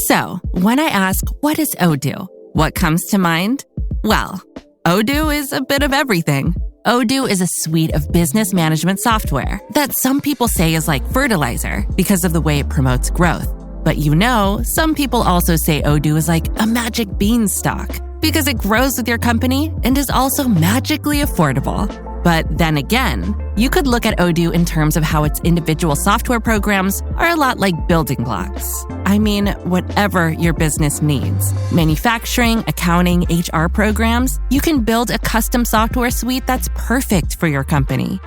So, when I ask, what is Odoo? What comes to mind? Well, Odoo is a bit of everything. Odoo is a suite of business management software that some people say is like fertilizer because of the way it promotes growth. But some people also say Odoo is like a magic beanstalk because it grows with your company and is also magically affordable. But then again, you could look at Odoo in terms of how its individual software programs are a lot like building blocks. I mean, whatever your business needs. Manufacturing, accounting, HR programs, you can build a custom software suite that's perfect for your company.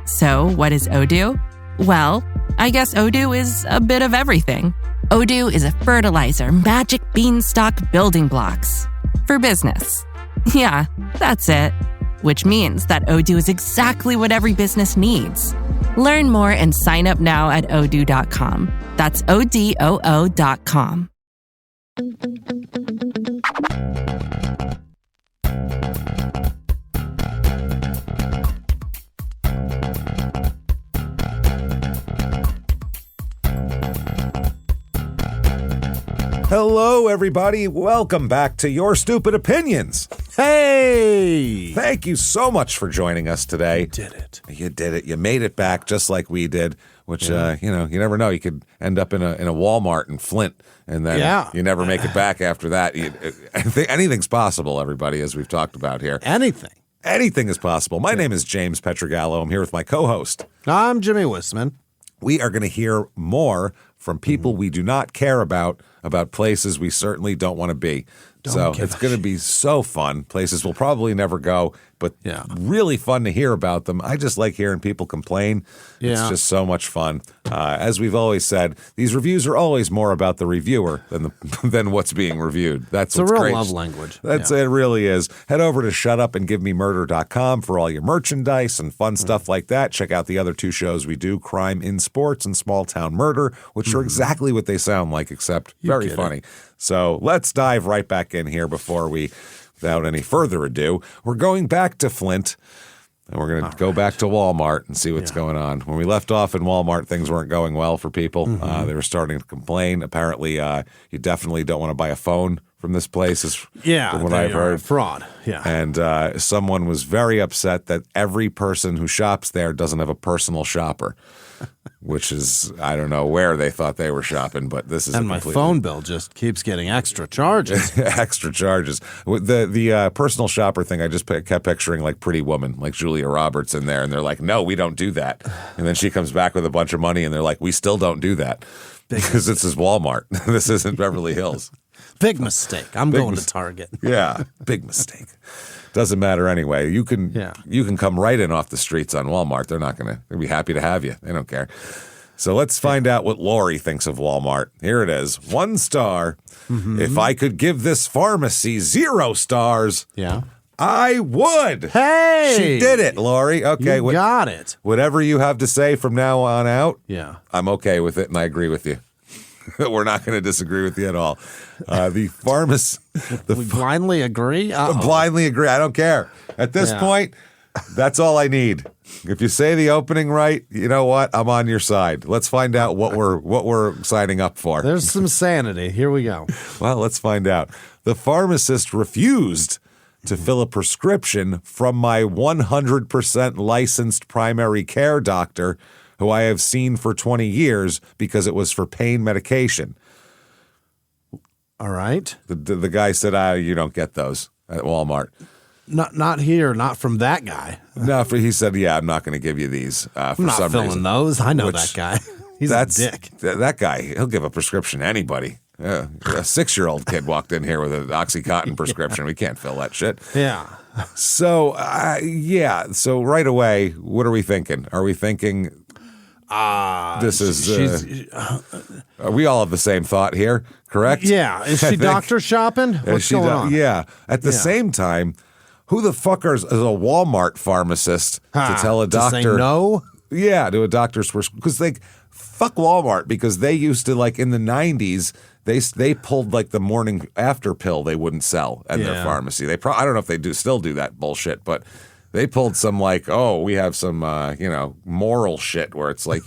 So, what is Odoo? Well, I guess Odoo is a bit of everything. Odoo is a fertilizer, magic beanstalk building blocks for business. Yeah, that's it. Which means that Odoo is exactly what every business needs. Learn more and sign up now at odoo.com. That's ODOO.com. Hello, everybody. Welcome back to Your Stupid Opinions. Hey! Thank you so much for joining us today. You did it. You did it. You made it back just like we did, which, you never know. You could end up in a Walmart in Flint, and then you never make it back after that. Anything's possible, everybody, as we've talked about here. Anything. Anything is possible. My name is James Pietragallo. I'm here with my co-host. I'm Jimmie Whisman. We are going to hear more from people we do not care about places we certainly don't want to be. So it's going to be so fun. Places we'll probably never go, but really fun to hear about them. I just like hearing people complain. Yeah. It's just so much fun. As we've always said, these reviews are always more about the reviewer than what's being reviewed. That's what's real great. love language. It really is. Head over to shutupandgivememurder.com for all your merchandise and fun stuff like that. Check out the other two shows we do, Crime in Sports and Small Town Murder, which are exactly what they sound like, except very funny. So let's dive right back in here without any further ado, we're going back to Flint, and we're going to go back to Walmart and see what's going on. When we left off in Walmart, things weren't going well for people. They were starting to complain. Apparently, you definitely don't want to buy a phone from this place, from what I've heard. Fraud, And someone was very upset that every person who shops there doesn't have a personal shopper. Which is, I don't know where they thought they were shopping, but this is and my phone bill just keeps getting extra charges. Extra charges. The personal shopper thing, I just kept picturing like Pretty Woman, like Julia Roberts in there, and they're like, no, we don't do that. And then she comes back with a bunch of money, and they're like, we still don't do that. Because this is Walmart. This isn't Beverly Hills. Big mistake. I'm going to Target. Yeah, big mistake. Doesn't matter anyway. You can come right in off the streets on Walmart. They'll be happy to have you. They don't care. So let's find out what Lori thinks of Walmart. Here it is. 1 star. If I could give this pharmacy 0 stars, I would. Hey! She did it, Lori. Okay. You got it. Whatever you have to say from now on out, I'm okay with it, and I agree with you. We're not going to disagree with you at all. The pharmacist... We blindly agree? Blindly agree. I don't care. At this point, that's all I need. If you say the opening right, you know what? I'm on your side. Let's find out what we're signing up for. There's some sanity. Here we go. Well, let's find out. The pharmacist refused to fill a prescription from my 100% licensed primary care doctor, who I have seen for 20 years because it was for pain medication. All right. The guy said, you don't get those at Walmart. Not here, not from that guy. No, he said, I'm not going to give you these for I'm not some filling reason. those. I know that guy. He's a dick. That guy, he'll give a prescription to anybody. A 6-year-old kid walked in here with an OxyContin prescription. We can't fill that shit. Yeah. So, So right away, what are we thinking? Are we thinking... this is. We all have the same thought here, correct? Yeah. Is she doctor shopping? What's going on? Yeah. At the same time, who the fuck is a Walmart pharmacist to tell a doctor? To say no? Yeah, to a doctor's because fuck Walmart, because they used to, like in the 90s, they pulled like the morning after pill they wouldn't sell at their pharmacy. I don't know if they still do that bullshit, but. They pulled some we have some, moral shit where it's like,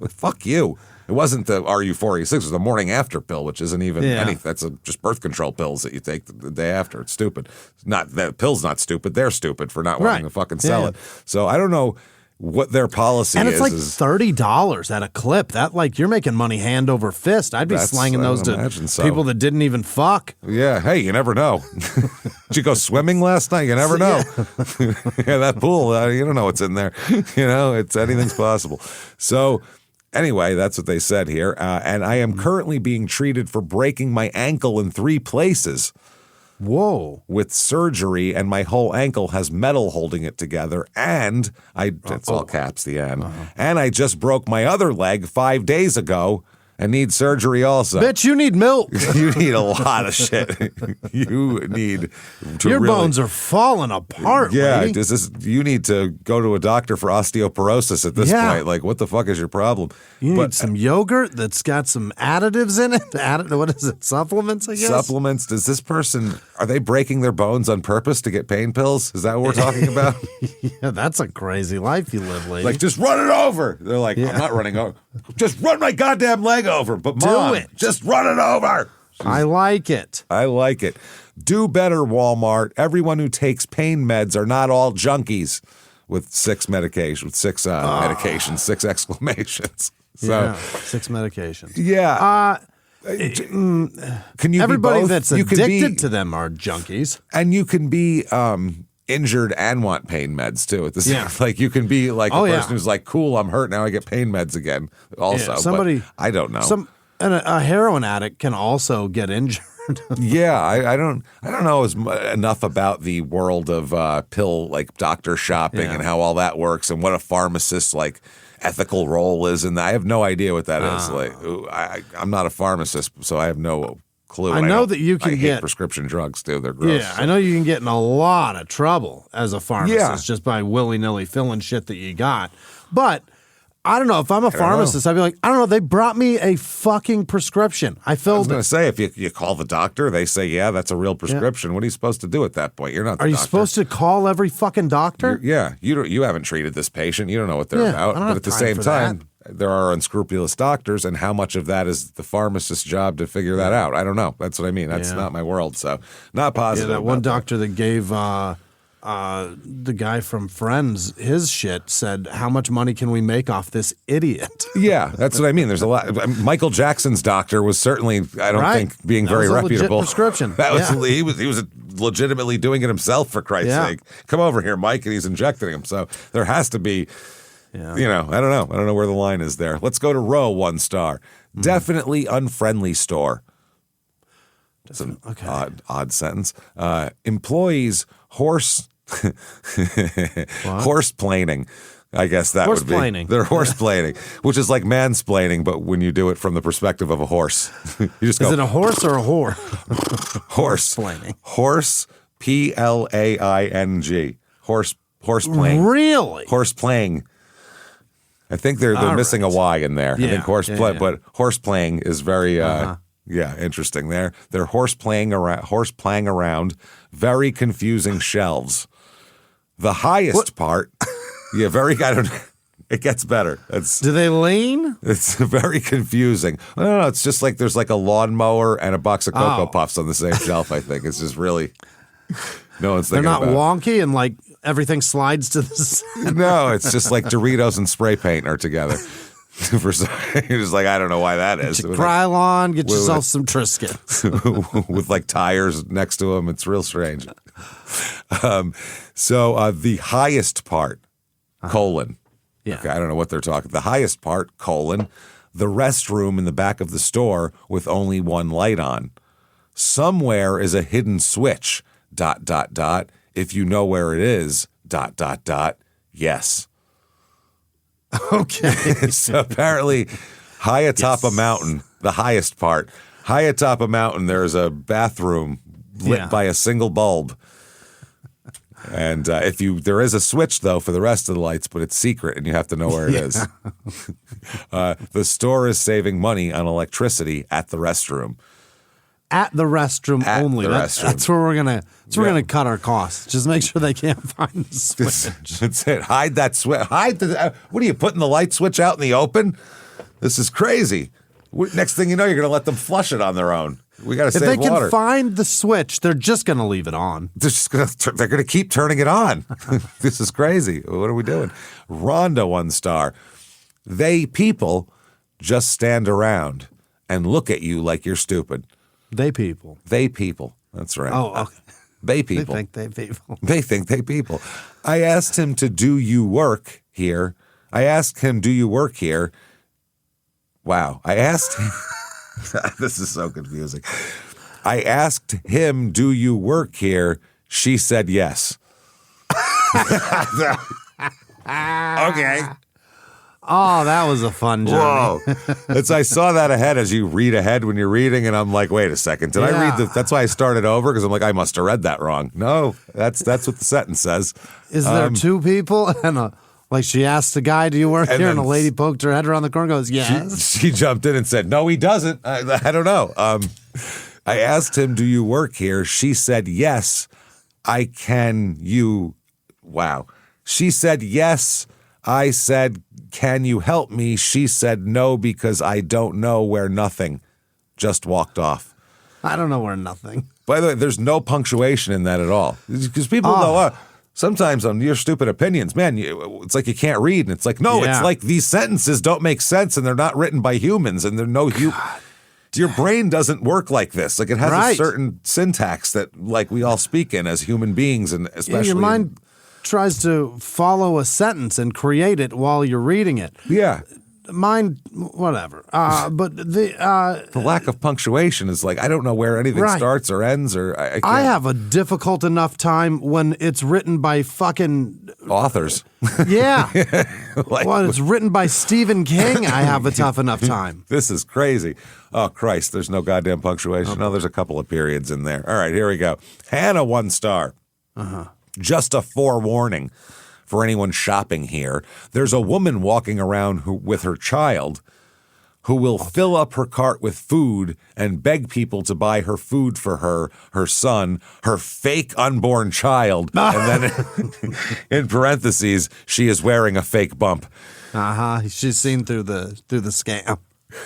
fuck you. It wasn't the RU486. It was the morning after pill, which isn't even anything. That's just birth control pills that you take the day after. It's stupid. Not that pill's not stupid. They're stupid for not wanting to fucking sell it. So I don't know what their policy is. And it's like $30 at a clip. That like you're making money hand over fist. I'd be slanging those to people that didn't even fuck. Yeah. Hey, you never know. Did you go swimming last night? You never know. Yeah, that pool. You don't know what's in there. It's anything's possible. So anyway, that's what they said here. And I am currently being treated for breaking my ankle in 3 places. Whoa. With surgery, and my whole ankle has metal holding it together, and it's all caps, the end. And I just broke my other leg 5 days ago and need surgery also. Bitch, you need milk. You need a lot of shit. You need to Your bones are falling apart, lady. You need to go to a doctor for osteoporosis at this point. Like, what the fuck is your problem? You need some yogurt that's got some additives in it. What is it? Supplements, I guess? Supplements. Does this person, are they breaking their bones on purpose to get pain pills? Is that what we're talking about? Yeah, that's a crazy life you live, lady. Like, just run it over. They're like, I'm not running over. Just run my goddamn leg over. But Mom, just run it over. I like it. I like it. Do better, Walmart. Everyone who takes pain meds are not all junkies. With 6 medications, 6 exclamations. So, 6 medications. Yeah. Can you everybody be both? That's addicted to them are junkies. And you can be injured and want pain meds too at the same. Like you can be like a person who's like, cool, I'm hurt now, I get pain meds again. Also, but I don't know. A heroin addict can also get injured. I don't know enough about the world of pill like doctor shopping and how all that works and what a pharmacist's like ethical role is, and I have no idea what that is. Like, I'm not a pharmacist, so I have no clue. I know that you can get prescription drugs too. They're gross. Yeah, I know you can get in a lot of trouble as a pharmacist just by willy-nilly filling shit that you got. But I don't know. If I'm a pharmacist, I'd be like, I don't know. They brought me a fucking prescription. I filled it. I was going to say, if you call the doctor, they say, yeah, that's a real prescription. Yeah. What are you supposed to do at that point? You're not the doctor. Are you supposed to call every fucking doctor? You haven't treated this patient. You don't know what they're about. But at the same time, there are unscrupulous doctors, and how much of that is the pharmacist's job to figure that out? I don't know. That's what I mean. That's not my world. So not positive. Yeah, that one doctor that gave the guy from Friends his shit said, how much money can we make off this idiot? Yeah, that's what I mean. There's a lot. Michael Jackson's doctor was certainly, I don't think, being very reputable. Legit prescription. That was he was legitimately doing it himself, for Christ's sake. Come over here, Mike, and he's injecting him. So there has to be, I don't know. I don't know where the line is there. Let's go to Roe, 1 star. Definitely unfriendly store. It's an odd sentence. Employees horse-planing. I guess that would be. Horse-planing. They're horse-planing, which is like mansplaining, but when you do it from the perspective of a horse. You just go, is it a horse or a whore? Horse-planing. Horse, P-L-A-I-N-G. Horse-playing. Really? Horse-playing. I think they're missing a Y in there. Yeah, I think but horse-playing is very... interesting there. They're horse playing around, very confusing shelves. The highest part, it gets better. Do they lean? It's very confusing. No, it's just like there's like a lawnmower and a box of Cocoa Puffs on the same shelf, I think. It's just really, no one's thinking about it. They're not wonky and like everything slides to the side. No, it's just like Doritos and spray paint are together. You're just like, I don't know why that is. Get your Krylon, get yourself some Triscuits. With like tires next to them. It's real strange. So the highest part, colon. Yeah. Okay, I don't know what they're talking. The highest part, colon. The restroom in the back of the store with only one light on. Somewhere is a hidden switch, ... If you know where it is, ... Yes. Okay. So apparently, high atop a mountain, the highest part, high atop a mountain, there's a bathroom lit by a single bulb. And there is a switch, though, for the rest of the lights, but it's secret and you have to know where it is. The store is saving money on electricity at the restroom. At the restroom only. That's where we're gonna cut our costs. Just make sure they can't find the switch. That's it. Hide that switch. What are you putting the light switch out in the open? This is crazy. Next thing you know, you're going to let them flush it on their own. We got to save water. If they can find the switch, they're just going to leave it on. They're going to keep turning it on. This is crazy. What are we doing? Rhonda, 1 star. They people just stand around and look at you like you're stupid. They people. They people. That's right. Oh, okay. They people. They think they people. They think they people. I asked him to do you work here. I asked him, do you work here? Wow. I asked him. This is so confusing. I asked him, do you work here? She said yes. Okay. Oh, that was a fun journey. Whoa. I saw that ahead as you read ahead when you're reading, and I'm like, wait a second. Did I read the... That's why I started over, because I'm like, I must have read that wrong. No, that's what the sentence says. Is there 2 people? And like she asked the guy, do you work here? And a lady poked her head around the corner and goes, yes. She jumped in and said, no, he doesn't. I don't know. I asked him, do you work here? She said, yes. Wow. She said, yes. I said, can you help me? She said, no, because I don't know where nothing. Just walked off. I don't know where nothing. By the way, there's no punctuation in that at all. Because people go, sometimes on your stupid opinions, man, it's like you can't read. And it's like, no, it's like these sentences don't make sense and they're not written by humans and they're no your brain doesn't work like this. Like it has a certain syntax that like we all speak in as human beings, and especially your mind tries to follow a sentence and create it while you're reading it. Yeah. Mine, whatever. But the lack of punctuation is like, I don't know where anything starts or ends, or I can't. I have a difficult enough time when it's written by fucking authors. Yeah. When it's written by Stephen King, I have a tough enough time. This is crazy. Oh, Christ, there's no goddamn punctuation. No, there's a couple of periods in there. All right, here we go. Hannah, 1 star. Just a forewarning for anyone shopping here. There's a woman walking around with her child who will fill up her cart with food and beg people to buy her food for her son, her fake unborn child. And then in parentheses, she is wearing a fake bump. She's seen through the scam.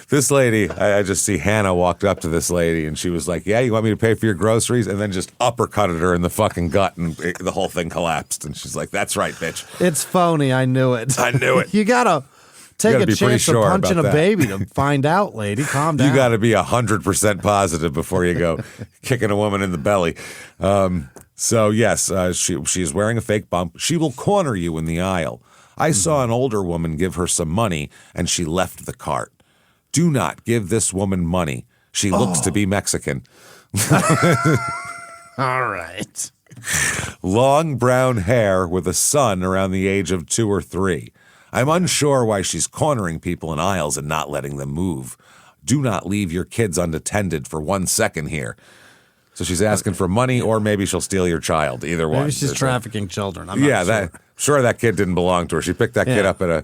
This lady, I just see Hannah walked up to this lady and she was like, yeah, you want me to pay for your groceries? And then just uppercutted her in the fucking gut and the whole thing collapsed. And she's like, that's right, bitch. It's phony. I knew it. I knew it. You gotta take a chance of punching a baby to find out, lady. Calm down. You got to be 100% positive before you go kicking a woman in the belly. So yes, she is wearing a fake bump. She will corner you in the aisle. I saw an older woman give her some money and she left the cart. Do not give this woman money. She looks to be Mexican. All right. Long brown hair with a son around the age of 2 or 3. I'm unsure why she's cornering people in aisles and not letting them move. Do not leave your kids unattended for 1 second here. So she's asking for money, or maybe she'll steal your child. Either one. Maybe she's trafficking children. I'm not sure that kid didn't belong to her. She picked that kid up at a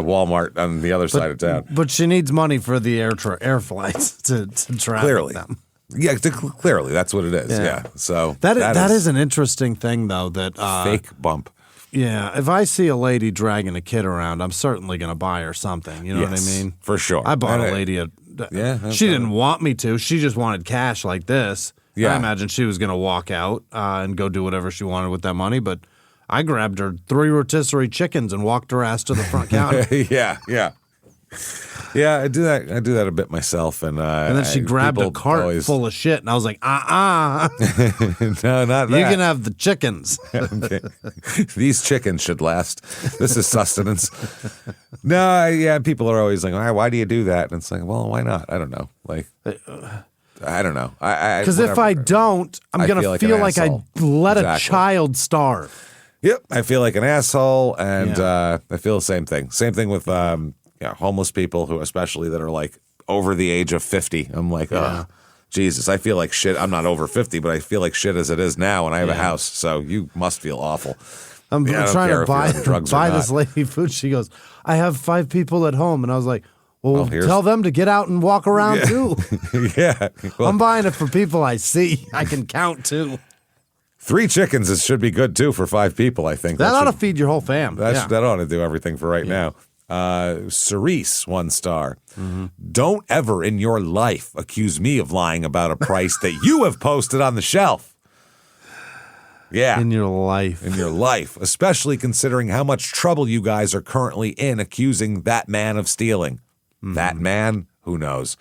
Walmart on the other side of town. But she needs money for the air flights to traffic them. Yeah, clearly that's what it is. Yeah. So that is an interesting thing, though. That fake bump. Yeah, if I see a lady dragging a kid around, I'm certainly going to buy her something. You know what I mean? For sure. I bought a lady she didn't want me to. She just wanted cash like this. Yeah. I imagine she was going to walk out and go do whatever she wanted with that money, but I grabbed her 3 rotisserie chickens and walked her ass to the front counter. Yeah, I do that a bit myself, and then she grabbed a cart full of shit, and I was like, no, not that. You can have the chickens. Okay. These chickens should last. This is sustenance. No, people are always like, why do you do that? And it's like, well, why not? I don't know. Like, I don't know. Because if I don't, I'm going to feel like I let a child starve. Yep, I feel like an asshole, and I feel the same thing. Same thing with homeless people who, especially that are like over the age of 50. I'm like, oh, Jesus, I feel like shit. I'm not over 50, but I feel like shit as it is now, and I have a house, so you must feel awful. I'm trying to buy this lady food. She goes, I have 5 people at home, and I was like, well, tell them to get out and walk around too. Yeah, well, I'm buying it for people I see. I can count too. 3 chickens should be good too for 5 people. I think that ought to feed your whole fam. That ought to do everything for right now. Cerise, 1 star. Don't ever in your life accuse me of lying about a price that you have posted on the shelf. Yeah. In your life. In your life, especially considering how much trouble you guys are currently in accusing that man of stealing. That man? Who knows?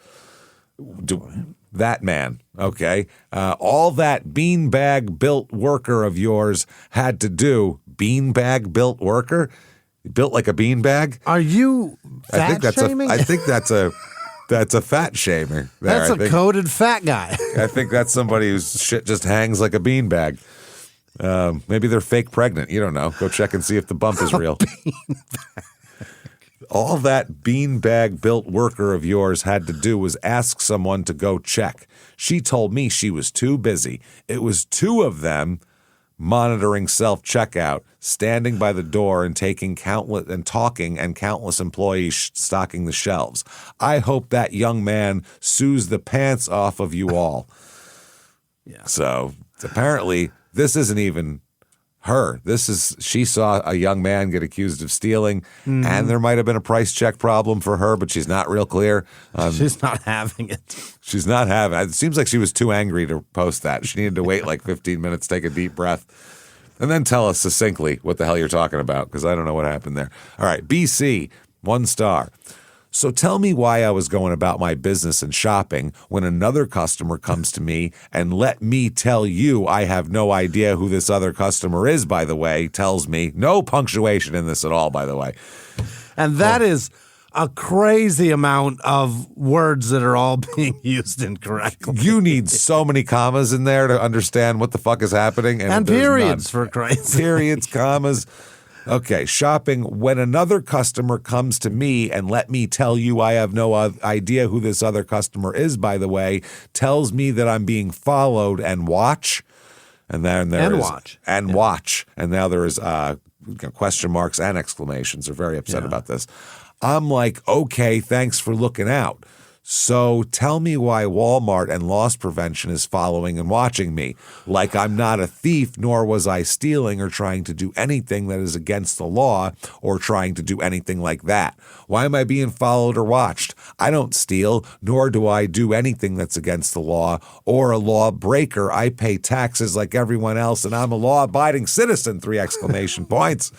That man. Okay. All that beanbag built worker of yours had to do. Beanbag built worker? Built like a beanbag? Are you fat shaming? I think that's a fat shamer. That's a coded fat guy. I think that's somebody whose shit just hangs like a beanbag. Maybe they're fake pregnant. You don't know. Go check and see if the bump is real. All that beanbag built worker of yours had to do was ask someone to go check. She told me she was too busy. It was 2 of them monitoring self-checkout, standing by the door and talking countless employees stocking the shelves. I hope that young man sues the pants off of you all. Yeah. So apparently this isn't even her. She saw a young man get accused of stealing, and there might have been a price check problem for her, but she's not real clear. She's not having it. She's not having it. It seems like she was too angry to post that. She needed to wait like 15 minutes, take a deep breath, and then tell us succinctly what the hell you're talking about, because I don't know what happened there. All right, BC, 1 star. So tell me why I was going about my business and shopping when another customer comes to me, and let me tell you I have no idea who this other customer is, by the way, tells me. No punctuation in this at all, by the way. And that is a crazy amount of words that are all being used incorrectly. You need so many commas in there to understand what the fuck is happening. And periods, for Christ's sake. Periods, commas. Okay, shopping. When another customer comes to me, and let me tell you I have no idea who this other customer is, by the way, tells me that I'm being followed and watch. And then there is watch. And watch. And now there is question marks and exclamations. They're very upset about this. I'm like, okay, thanks for looking out. So tell me why Walmart and loss prevention is following and watching me. Like I'm not a thief, nor was I stealing or trying to do anything that is against the law or trying to do anything like that. Why am I being followed or watched? I don't steal, nor do I do anything that's against the law or a law breaker. I pay taxes like everyone else, and I'm a law-abiding citizen, 3 exclamation points.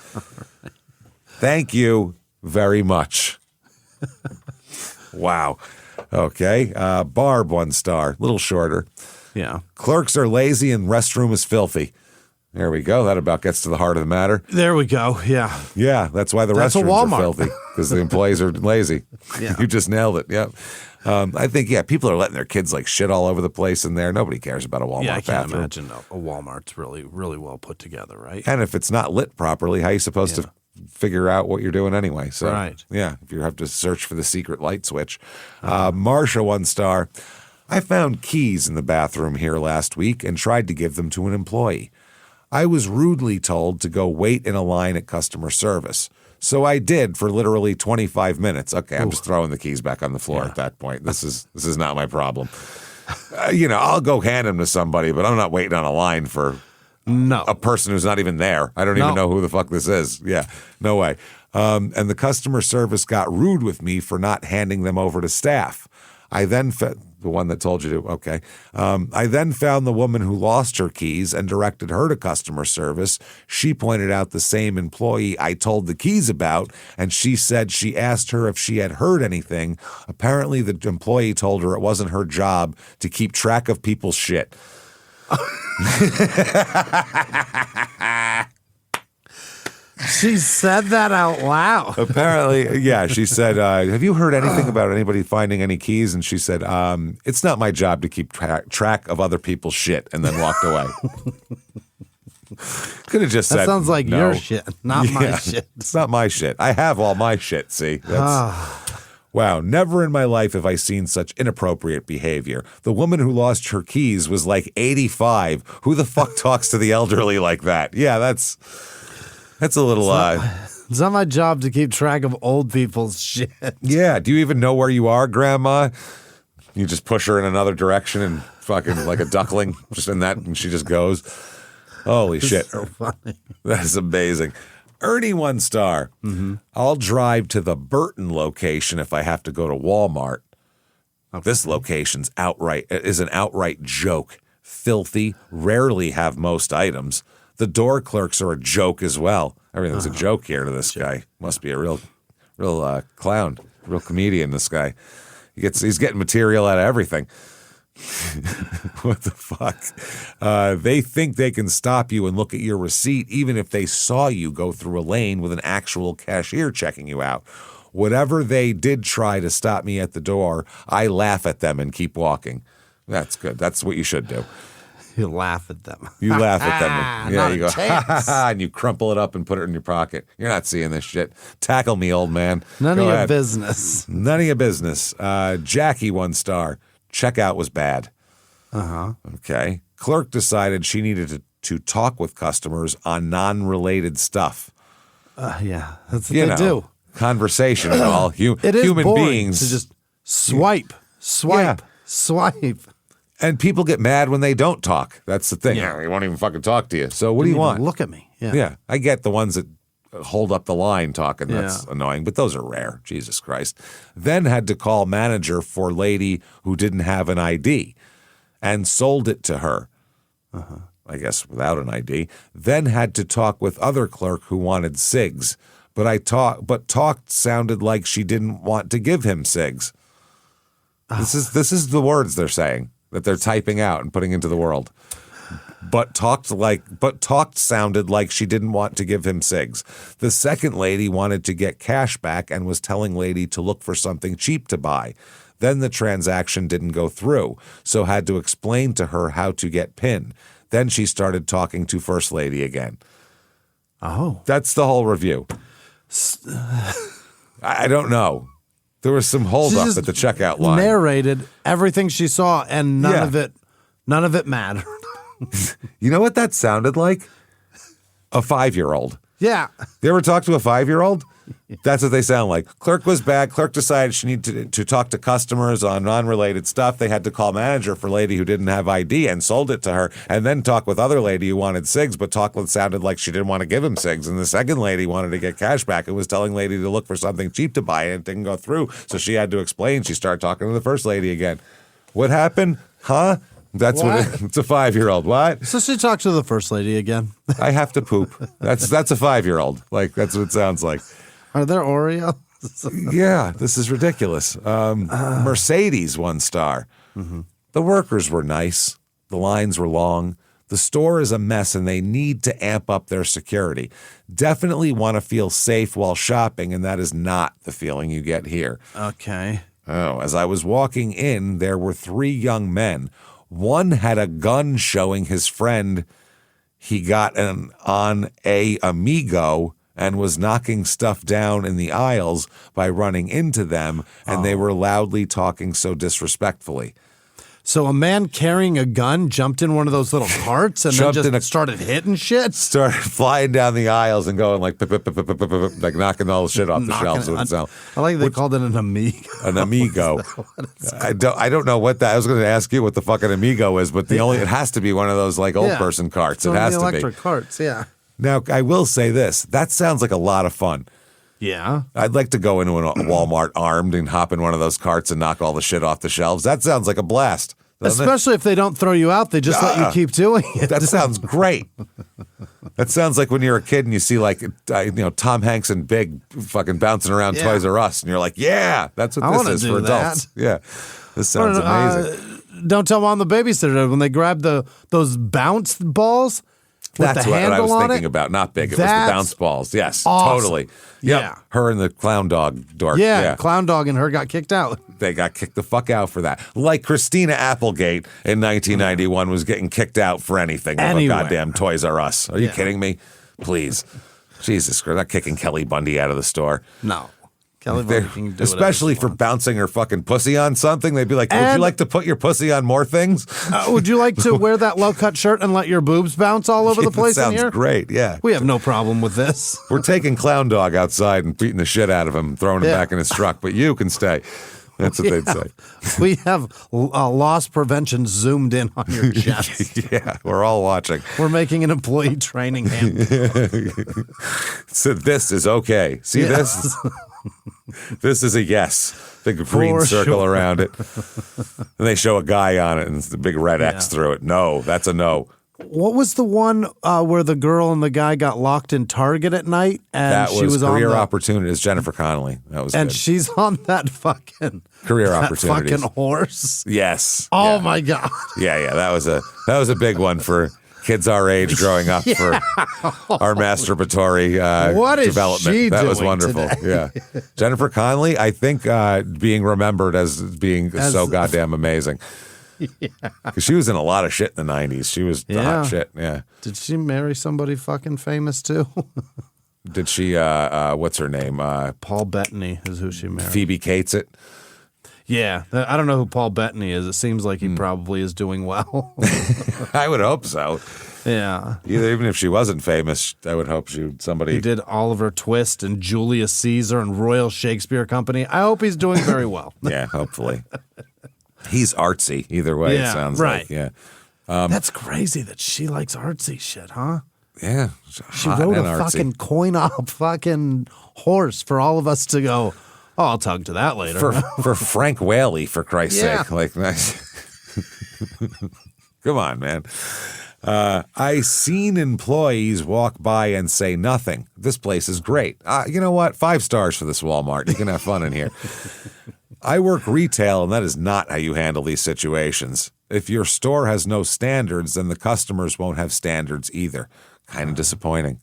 Thank you very much. Wow. Okay. Barb, 1 star. Little shorter. Yeah. Clerks are lazy and restroom is filthy. There we go. That about gets to the heart of the matter. There we go. Yeah. Yeah. That's why the restrooms are filthy, because the employees are lazy. Yeah. You just nailed it. Yep. I think, people are letting their kids like shit all over the place in there. Nobody cares about a Walmart bathroom. Yeah, I can't bathroom. imagine a Walmart's really, really well put together, right? And if it's not lit properly, how are you supposed to figure out what you're doing anyway? So, right. Yeah, if you have to search for the secret light switch. Marsha, 1 star. I found keys in the bathroom here last week and tried to give them to an employee. I was rudely told to go wait in a line at customer service. So I did for literally 25 minutes. Okay, I'm just throwing the keys back on the floor at that point. This is not my problem. I'll go hand them to somebody, but I'm not waiting on a line for a person who's not even there. I don't even know who the fuck this is. Yeah, no way. And the customer service got rude with me for not handing them over to staff. I then the one that told you to, okay. I then found the woman who lost her keys and directed her to customer service. She pointed out the same employee I told the keys about, and she said she asked her if she had heard anything. Apparently, the employee told her it wasn't her job to keep track of people's shit. She said that out loud. Apparently, yeah. She said, have you heard anything about anybody finding any keys? And she said, it's not my job to keep track of other people's shit, and then walked away. Could have just said, that sounds like no. your shit, not my shit. It's not my shit. I have all my shit, see? Wow, never in my life have I seen such inappropriate behavior. The woman who lost her keys was like 85. Who the fuck talks to the elderly like that? Yeah, that's a little It's not my job to keep track of old people's shit. Yeah, do you even know where you are, Grandma? You just push her in another direction and fucking like a duckling, just in that, and she just goes. Holy shit. So funny. That is amazing. Ernie 1 star. I'll drive to the Burton location if I have to go to Walmart. Okay. This location's is an outright joke. Filthy, rarely have most items. The door clerks are a joke as well. Everything's a joke here to this guy. Must be a real clown, real comedian, this guy. He's getting material out of everything. What the fuck? They think they can stop you and look at your receipt even if they saw you go through a lane with an actual cashier checking you out. Whatever they did try to stop me at the door, I laugh at them and keep walking. That's good. That's what you should do. You laugh at them. You laugh at them. Yeah, not you go, ha, ha, ha, and you crumple it up and put it in your pocket. You're not seeing this shit. Tackle me, old man. None of your business. None of your business. Jackie 1 star. Checkout was bad. Okay. Clerk decided she needed to talk with customers on non-related stuff. Yeah, that's what they do. Conversation and all. It is human boring beings to just swipe. And people get mad when they don't talk. That's the thing. Yeah. They won't even fucking talk to you. So what do you want? Look at me. Yeah. I get the ones that hold up the line talking. That's annoying, but those are rare. Jesus Christ. Then had to call manager for lady who didn't have an ID and sold it to her. I guess without an ID. Then had to talk with other clerk who wanted cigs. But talked sounded like she didn't want to give him cigs. This is the words they're saying that they're typing out and putting into the world. But talked sounded like she didn't want to give him cigs. The second lady wanted to get cash back and was telling lady to look for something cheap to buy. Then the transaction didn't go through, so had to explain to her how to get PIN. Then she started talking to first lady again. Oh. That's the whole review. I don't know. There was some hold up at the checkout line. Narrated everything she saw, and none of it mattered. You know what that sounded like? A 5-year-old. Yeah. You ever talk to a 5-year-old? That's what they sound like. Clerk was bad. Clerk decided she needed to talk to customers on non-related stuff. They had to call manager for lady who didn't have ID and sold it to her, and then talk with other lady who wanted cigs, but sounded like she didn't want to give him cigs. And the second lady wanted to get cash back and was telling lady to look for something cheap to buy, and it didn't go through. So she had to explain. She started talking to the first lady again. What happened? Huh? That's what it's a 5-year-old. What? So she talked to the first lady again. I have to poop. That's a 5-year-old. Like, that's what it sounds like. Are there Oreos? Yeah, this is ridiculous. Mercedes 1 star. The workers were nice. The lines were long. The store is a mess and they need to amp up their security. Definitely want to feel safe while shopping, and that is not the feeling you get here. Okay. Oh, as I was walking in, there were 3 young men. One had a gun showing his friend he got on a Amigo and was knocking stuff down in the aisles by running into them, and they were loudly talking so disrespectfully. So a man carrying a gun jumped in one of those little carts and then just started hitting shit? Started flying down the aisles and going like, like knocking all the shit off the shelves. I like they called it an Amigo. An Amigo. I don't know what that. I was going to ask you what the fuck an Amigo is, but it has to be one of those like old person carts. It has to be electric carts. Yeah. Now I will say this. That sounds like a lot of fun. Yeah. I'd like to go into a Walmart armed and hop in one of those carts and knock all the shit off the shelves. That sounds like a blast. Especially if they don't throw you out, they just let you keep doing it. That sounds great. That sounds like when you're a kid and you see like, Tom Hanks and Big fucking bouncing around Toys R Us, and you're like, yeah, that's what this is for adults. Yeah, this sounds amazing. Don't tell Mom the babysitter when they grab those bounce balls. That's what I was thinking about. Not Big. It was the bounce balls. Yes, awesome. Totally. Yep. Yeah. Her and the clown dog dork. Yeah, clown dog and her got kicked out. They got kicked the fuck out for that. Like Christina Applegate in 1991 was getting kicked out for anything of a goddamn Toys R Us. Are you kidding me? Please. Jesus Christ. Not kicking Kelly Bundy out of the store. No. Kelly Bundy can do especially for bouncing her fucking pussy on something. They'd be like, would you like to put your pussy on more things? Would you like to wear that low-cut shirt and let your boobs bounce all over the place in here? Sounds great, yeah. We have no problem with this. We're taking Clown Dog outside and beating the shit out of him, throwing him back in his truck, but you can stay. That's what they'd say. We have loss prevention zoomed in on your chest. Yeah, we're all watching. We're making an employee training handbook. So this is okay. See this? This is a yes. Big green circle around it. And they show a guy on it, and it's the big red X through it. No, that's a no. What was the one where the girl and the guy got locked in Target at night? And That she was Career on Opportunities, Jennifer Connelly. That was and good. she's on that fucking Career that Opportunities. fucking horse. Yes. Oh Yeah. my God. Yeah. That was a big one for kids our age growing up for our masturbatory What is development. she That was doing wonderful. today? Yeah. Jennifer Connelly, I think being remembered as being so goddamn amazing. Because she was in a lot of shit in the 90s. She was the hot shit. Yeah. Did she marry somebody fucking famous too? Did she, what's her name? Paul Bettany is who she married. Phoebe Cates it. Yeah. I don't know who Paul Bettany is. It seems like he probably is doing well. I would hope so. Yeah. Even if she wasn't famous, I would hope somebody. He did Oliver Twist and Julius Caesar and Royal Shakespeare Company. I hope he's doing very well. Yeah, hopefully. He's artsy either way, it sounds like. Yeah. That's crazy that she likes artsy shit, huh? Yeah. She rode a artsy. fucking coin-op fucking horse for all of us to go, oh, I'll tug to that later. For Frank Whaley, for Christ's Yeah. sake. Like, come on, man. I seen employees walk by and say nothing. This place is great. You know what? 5 stars for this Walmart. You can have fun in here. I work retail, and that is not how you handle these situations. If your store has no standards, then the customers won't have standards either. Kind of disappointing.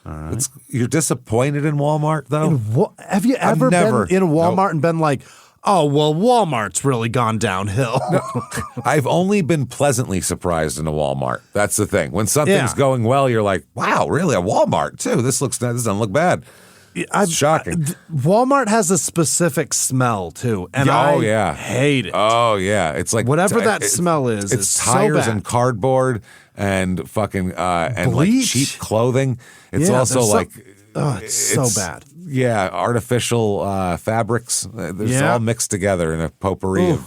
Right. You're disappointed in Walmart, though? Have you ever been in a Walmart and been like, oh, well, Walmart's really gone downhill? No, I've only been pleasantly surprised in a Walmart. That's the thing. When something's going well, you're like, wow, really? A Walmart, too? This doesn't look bad. It's shocking. Walmart has a specific smell, too, and I hate it. Oh, yeah. It's like whatever that smell is. It's tires so and cardboard and fucking and like cheap clothing. It's also like it's so bad. Yeah, artificial fabrics. It's all mixed together in a potpourri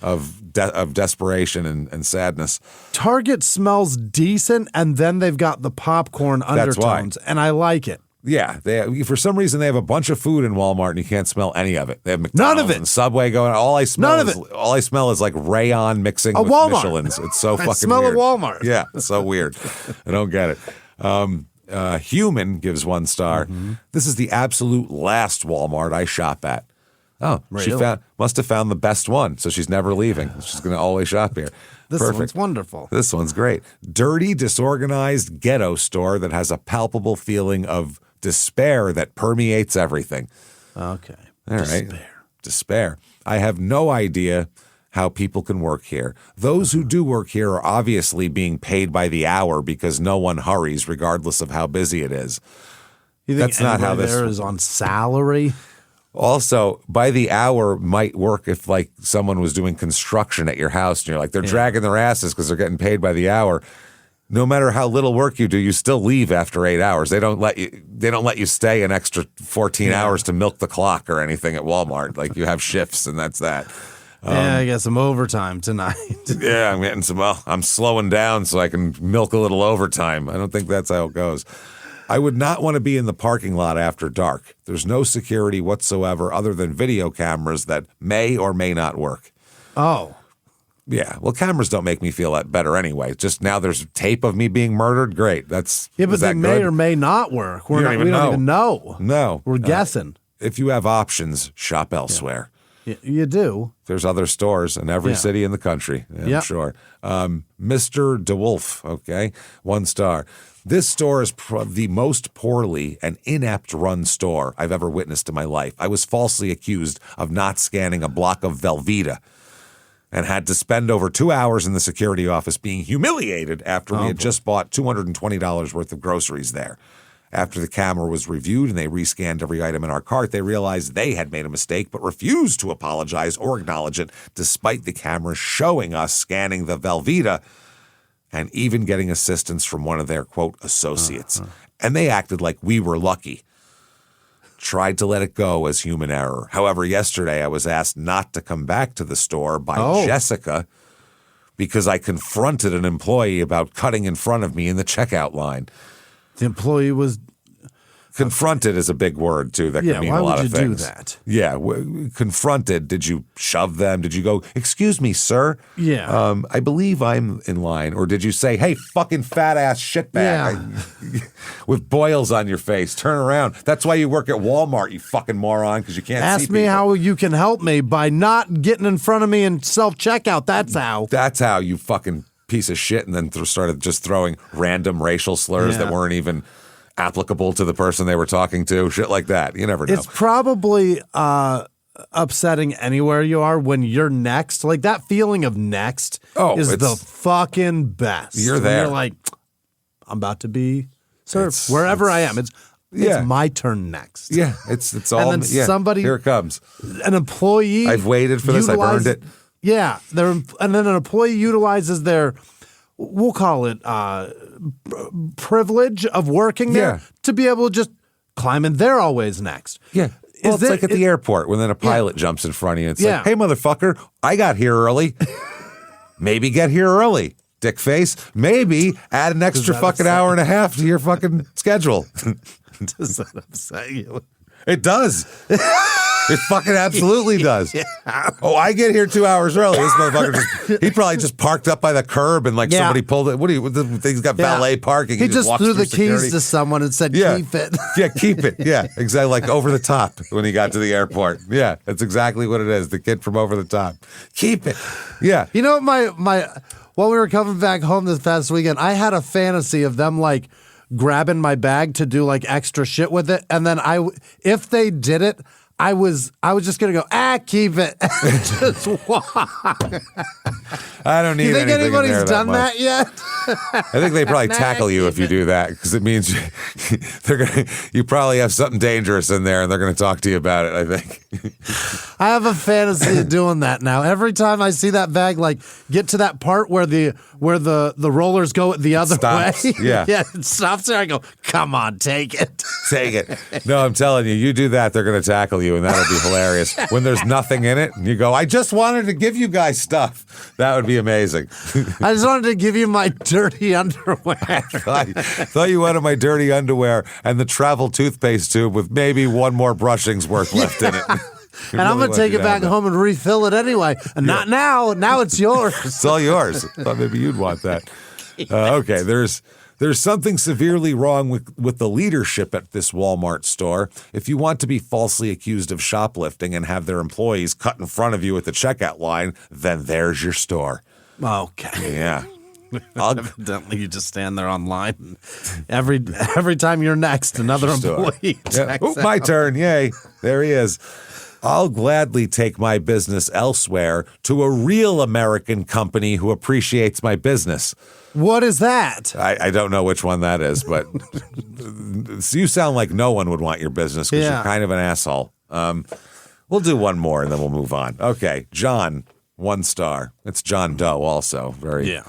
of desperation and sadness. Target smells decent, and then they've got the popcorn undertones, and I like it. Yeah, for some reason they have a bunch of food in Walmart and you can't smell any of it. They have McDonald's None of it. and Subway going. All I smell is like rayon mixing with Walmart. Michelin's. It's so fucking smell weird. of Walmart. Yeah, it's so weird. I don't get it. Human gives 1 star. Mm-hmm. This is the absolute last Walmart I shop at. Oh, really? She must have found the best one, so she's never leaving. She's going to always shop here. This one's wonderful. This one's great. Dirty, disorganized ghetto store that has a palpable feeling of despair that permeates everything. Okay. All right. Despair. I have no idea how people can work here. Those who do work here are obviously being paid by the hour because no one hurries regardless of how busy it is. You think that's not how this is on salary? Also, by the hour might work if like someone was doing construction at your house and you're like, they're dragging their asses because they're getting paid by the hour. No matter how little work you do, you still leave after 8 hours. They don't let you stay an extra 14 hours to milk the clock or anything at Walmart. Like you have shifts and that's that. I got some overtime tonight. Yeah, I'm getting I'm slowing down so I can milk a little overtime. I don't think that's how it goes. I would not want to be in the parking lot after dark. There's no security whatsoever other than video cameras that may or may not work. Oh. Yeah, well, cameras don't make me feel that better anyway. Just now there's tape of me being murdered. Great. But they may or may not work. We don't even know. No. We're guessing. If you have options, shop elsewhere. Yeah. You do. There's other stores in every city in the country, I'm sure. Mr. DeWolf, okay, 1 star. This store is the most poorly and inept run store I've ever witnessed in my life. I was falsely accused of not scanning a block of Velveeta and had to spend over 2 hours in the security office being humiliated after we had just bought $220 worth of groceries there. After the camera was reviewed and they rescanned every item in our cart, they realized they had made a mistake but refused to apologize or acknowledge it, despite the camera showing us scanning the Velveeta and even getting assistance from one of their, quote, associates. And they acted like we were lucky. tried to let it go as human error. However, yesterday I was asked not to come back to the store by Jessica because I confronted an employee about cutting in front of me in the checkout line. The employee was... Confronted is a big word, too, that can mean a lot of things. Why would you do that? Yeah, confronted. Did you shove them? Did you go, excuse me, sir? Yeah. I believe I'm in line. Or did you say, hey, fucking fat-ass shitbag with boils on your face, turn around. That's why you work at Walmart, you fucking moron, because you can't see Ask me people. how you can help me by not getting in front of me and self-checkout. That's how. That's how, you fucking piece of shit, and then started just throwing random racial slurs that weren't even applicable to the person they were talking to, shit like that. You never know. It's probably upsetting anywhere you are when you're next. Like that feeling of next is the fucking best. You're there. You're like, I'm about to be served. Wherever I am. It's my turn next. Yeah, it's all. And then somebody, here it comes. An employee. I've waited for this. I've earned it. Yeah, and then an employee utilizes their, we'll call it privilege of working there to be able to just climb in. They're always next. Yeah. Well, it's like at the airport when then a pilot jumps in front of you. It's like, hey, motherfucker, I got here early. Maybe get here early, dick face. Maybe add an extra fucking hour and a half to your fucking schedule. Does that upset you? It does. It fucking absolutely does. Yeah. Oh, I get here 2 hours early. This motherfucker he probably just parked up by the curb and somebody pulled it. He's got valet parking. He just threw the security. keys to someone and said, keep it. Yeah, keep it. Yeah, exactly. Like Over the Top when he got to the airport. Yeah, that's exactly what it is. The kid from Over the Top. Keep it. Yeah. You know, while we were coming back home this past weekend, I had a fantasy of them grabbing my bag to do extra shit with it. And then if they did it, I was just gonna go, keep it. Just walk. I don't need. You think anybody's done that yet? I think they probably tackle you if you do that because it means you probably have something dangerous in there and they're gonna talk to you about it. I think. I have a fantasy of doing that now. Every time I see that bag, get to that part where the rollers go the other way. Yeah, it stops there. I go, come on, take it. Take it. No, I'm telling you, you do that, they're gonna tackle you, and that'll be hilarious. When there's nothing in it, and you go, I just wanted to give you guys stuff. That would be amazing. I just wanted to give you my dirty underwear. thought you wanted my dirty underwear and the travel toothpaste tube with maybe one more brushing's worth left in it. And I'm going to take it back home and refill it anyway. And not now. Now it's yours. It's all yours. I thought maybe you'd want that. Okay, there's something severely wrong with the leadership at this Walmart store. If you want to be falsely accused of shoplifting and have their employees cut in front of you at the checkout line, then there's your store. Okay. Yeah. Evidently, you just stand there online. Every time you're next, another employee checks out. My turn. Yay. There he is. I'll gladly take my business elsewhere to a real American company who appreciates my business. What is that? I don't know which one that is, but you sound like no one would want your business because you're kind of an asshole. We'll do one more and then we'll move on. Okay, John, 1 star. It's John Doe also. Very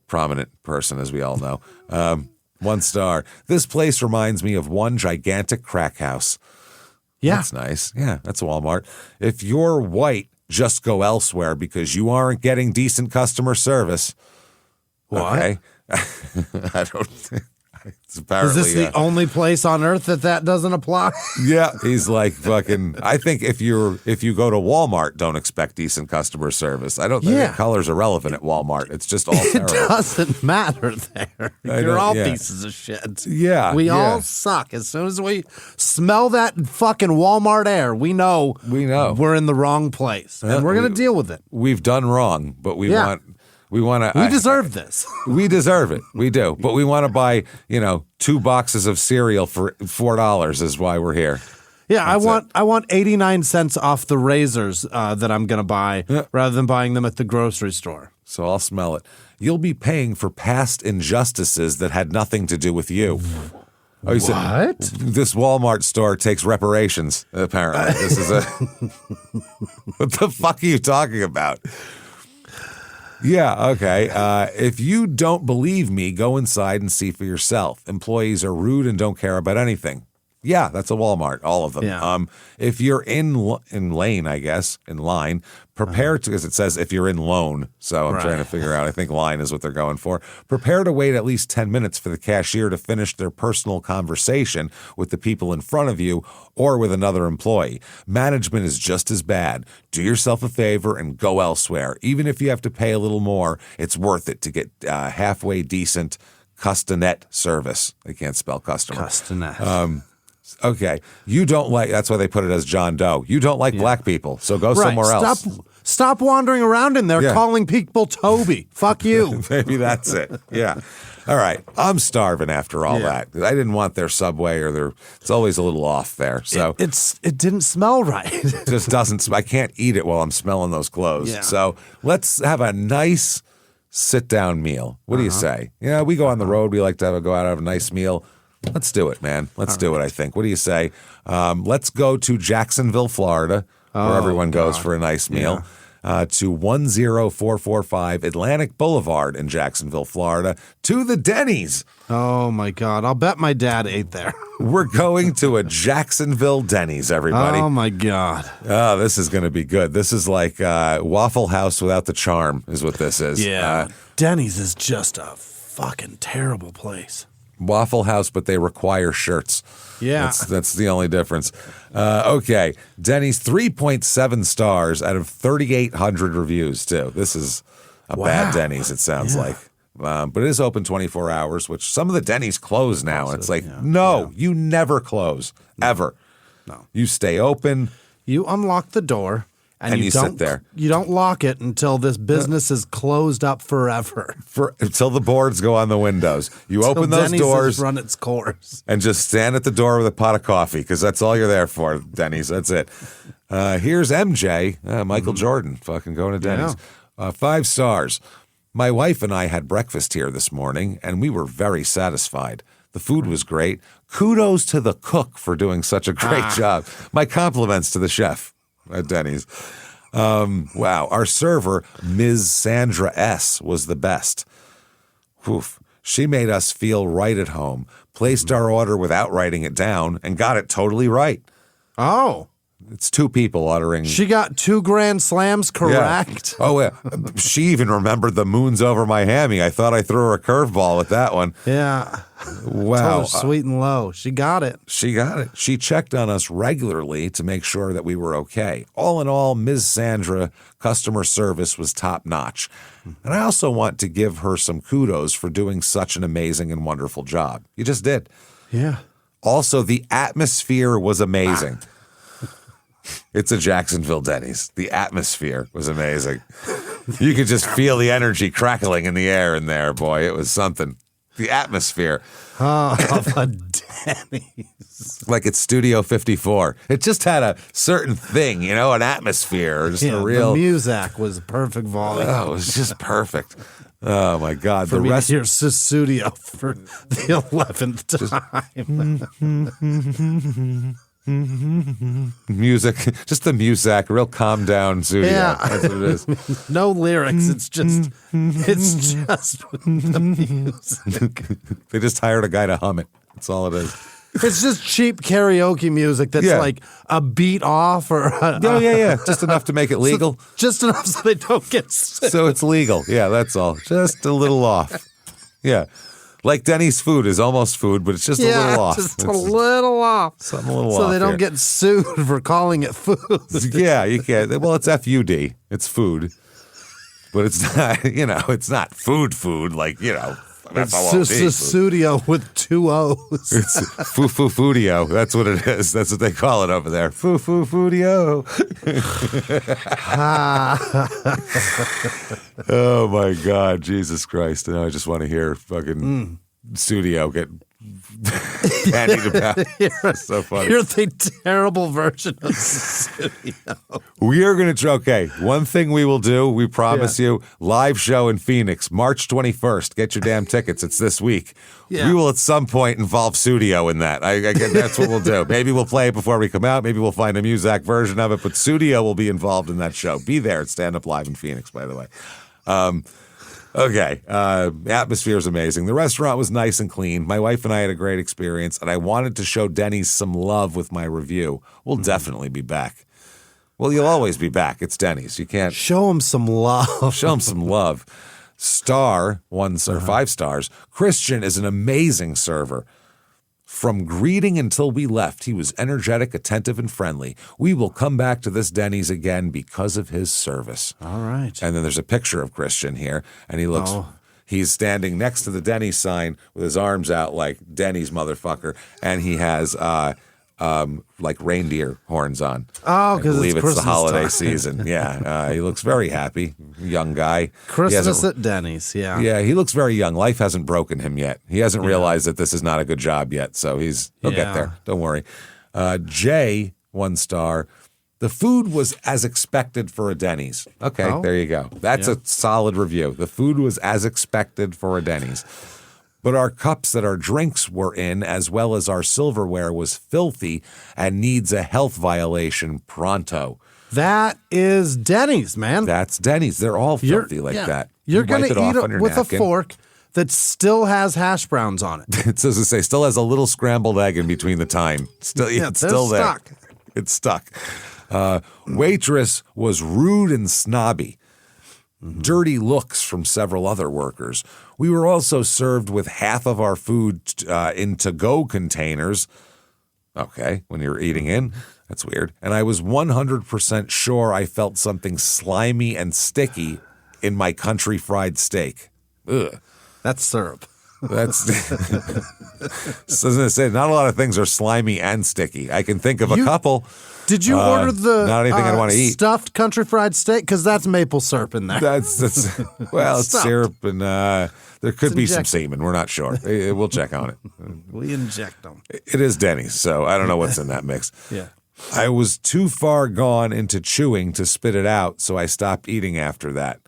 prominent person, as we all know. 1 star. This place reminds me of one gigantic crack house. Yeah. That's nice. Yeah, that's Walmart. If you're white, just go elsewhere because you aren't getting decent customer service. What? Okay. I don't think. Apparently, is this the only place on earth that doesn't apply? Yeah, he's like fucking. I think if you go to Walmart, don't expect decent customer service. I don't think the colors are relevant at Walmart. It's just all terrible. It doesn't matter there. You're all pieces of shit. Yeah, we all suck. As soon as we smell that fucking Walmart air, we know we're in the wrong place, and we're gonna deal with it. We've done wrong, but we want. We deserve this. We deserve it. We do. But we want to buy, 2 boxes of cereal for $4 is why we're here. Yeah, I want 89 cents off the razors that I'm going to buy rather than buying them at the grocery store. So I'll smell it. You'll be paying for past injustices that had nothing to do with you. Oh, what? This Walmart store takes reparations, apparently. This is a... What the fuck are you talking about? Yeah, okay. If you don't believe me, go inside and see for yourself. Employees are rude and don't care about anything. Yeah, that's a Walmart, all of them. Yeah. If you're in line, prepare to, because it says if you're in loan, so I'm trying to figure out, I think line is what they're going for. Prepare to wait at least 10 minutes for the cashier to finish their personal conversation with the people in front of you or with another employee. Management is just as bad. Do yourself a favor and go elsewhere. Even if you have to pay a little more, it's worth it to get halfway decent custonet service. They can't spell customer. Custonet. Okay, you don't like, that's why they put it as John Doe. You don't like black people, so go somewhere else. Stop wandering around in there calling people Toby. Fuck you. Maybe that's it. Yeah. All right. I'm starving after all that. I didn't want their Subway or it's always a little off there. So it didn't smell right. It just doesn't, I can't eat it while I'm smelling those clothes. Yeah. So let's have a nice sit-down meal. What do you say? Yeah, we go on the road. We like to go out and have a nice meal. Let's do it, man. Let's do it, I think. What do you say? Let's go to Jacksonville, Florida, where everyone goes for a nice meal, to 10445 Atlantic Boulevard in Jacksonville, Florida, to the Denny's. Oh, my God. I'll bet my dad ate there. We're going to a Jacksonville Denny's, everybody. Oh, my God. Oh, this is going to be good. This is like Waffle House without the charm is what this is. Yeah. Denny's is just a fucking terrible place. Waffle House, but they require shirts. Yeah. That's the only difference. Okay. Denny's 3.7 stars out of 3,800 reviews, too. This is a bad Denny's, it sounds like. But it is open 24 hours, which some of the Denny's close now. And it's like, you never close, ever. No. You stay open. You unlock the door. And you sit there. You don't lock it until this business is closed up forever. Until the boards go on the windows. You open those Denny's doors. Run its course. And just stand at the door with a pot of coffee, because that's all you're there for, Denny's. That's it. Here's MJ, Michael Jordan, fucking going to Denny's. 5 stars. My wife and I had breakfast here this morning, and we were very satisfied. The food was great. Kudos to the cook for doing such a great job. My compliments to the chef at Denny's. Wow. Our server, Ms. Sandra S., was the best. Oof. She made us feel right at home, placed our order without writing it down, and got it totally right. Oh. It's 2 people ordering. She got 2 grand slams correct. Yeah. Oh, yeah. She even remembered the moon's over my hammy. I thought I threw her a curveball with that one. Yeah. Wow. Sweet and low. She got it. She got it. She checked on us regularly to make sure that we were okay. All in all, Ms. Sandra, customer service was top notch. And I also want to give her some kudos for doing such an amazing and wonderful job. You just did. Yeah. Also, the atmosphere was amazing. It's a Jacksonville Denny's. The atmosphere was amazing. You could just feel the energy crackling in the air in there, boy. It was something. The atmosphere. Oh, a Denny's. Like it's Studio 54. It just had a certain thing, an atmosphere. Just a real. The music was perfect volume. Oh, it was just perfect. Oh, my God. For me to hear Studio for the 11th time. Music, just the music, real calm down studio. Yeah. That's what it is. No lyrics. It's just the music. They just hired a guy to hum it. That's all it is. It's just cheap karaoke music that's like a beat off or just enough to make it legal. Just enough so they don't get sick. So it's legal. Yeah, that's all. Just a little off. Yeah. Like Denny's food is almost food, but it's just a little off. Just a little off. Something a little off. So they don't get sued for calling it food. Yeah, you can't. Well, it's FUD. It's food. But it's not, it's not food like, It's just a studio with 2 O's. It's foo-foo-foodio. That's what it is. That's what they call it over there. Foo-foo-foodio. Oh, my God. Jesus Christ. Now I just want to hear fucking studio get bandied about. So funny. You're the terrible version of studio. We are going to, okay, one thing we will do, we promise you, live show in Phoenix, March 21st. Get your damn tickets. It's this week. Yeah. We will at some point involve studio in that. That's what we'll do. Maybe we'll play it before we come out. Maybe we'll find a Muzak version of it, but studio will be involved in that show. Be there at Stand Up Live in Phoenix, by the way. Okay. The atmosphere is amazing. The restaurant was nice and clean. My wife and I had a great experience, and I wanted to show Denny's some love with my review. We'll definitely be back. Well, you'll always be back. It's Denny's. You can't Show him some love. show him some love. Star, 5 stars. Christian is an amazing server. From greeting until we left, he was energetic, attentive, and friendly. We will come back to this Denny's again because of his service. All right. And then there's a picture of Christian here, and he's standing next to the Denny's sign with his arms out like Denny's motherfucker, and he has like reindeer horns on. Oh, because I believe it's the Christmas holiday time. season. Yeah, he looks very happy, young guy. Christmas at Denny's, yeah. Yeah, he looks very young. Life hasn't broken him yet. He hasn't realized that this is not a good job yet, so he'll get there. Don't worry. Jay, 1 star. The food was as expected for a Denny's. Okay, there you go. That's a solid review. The food was as expected for a Denny's. But our cups that our drinks were in, as well as our silverware, was filthy and needs a health violation pronto. That is Denny's, man. That's Denny's. They're all filthy like that. You're going wipe to off eat on it your with napkin. a fork that still has hash browns on it. It says to say, still has a little scrambled egg in between the time. It's still there. Stuck. It's stuck. Waitress was rude and snobby. Dirty looks from several other workers. We were also served with half of our food in to-go containers. Okay, when you're eating in. That's weird. And I was 100% sure I felt something slimy and sticky in my country fried steak. Ugh. That's syrup. That's so I was gonna say, not a lot of things are slimy and sticky. I can think of a couple. Did you order the not anything I'd want to eat. stuffed country fried steak? Because that's maple syrup in there. That's well, it's Stuffed. syrup and there could be some injected. semen. We're not sure. We'll check on it. We inject them. It is Denny's, so I don't know what's in that mix. Yeah. I was too far gone into chewing to spit it out, so I stopped eating after that.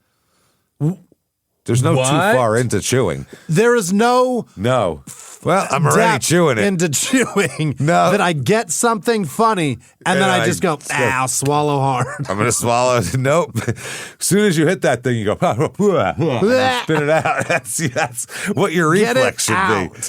There's no too What? far into chewing. There is no No. Well, I'm already depth chewing it. into chewing No. that I get something funny and then And I just go, I'll swallow hard. I'm going to swallow it. Nope. As soon as you hit that thing, you go, and spit it out. That's what your Get reflex it should out. be.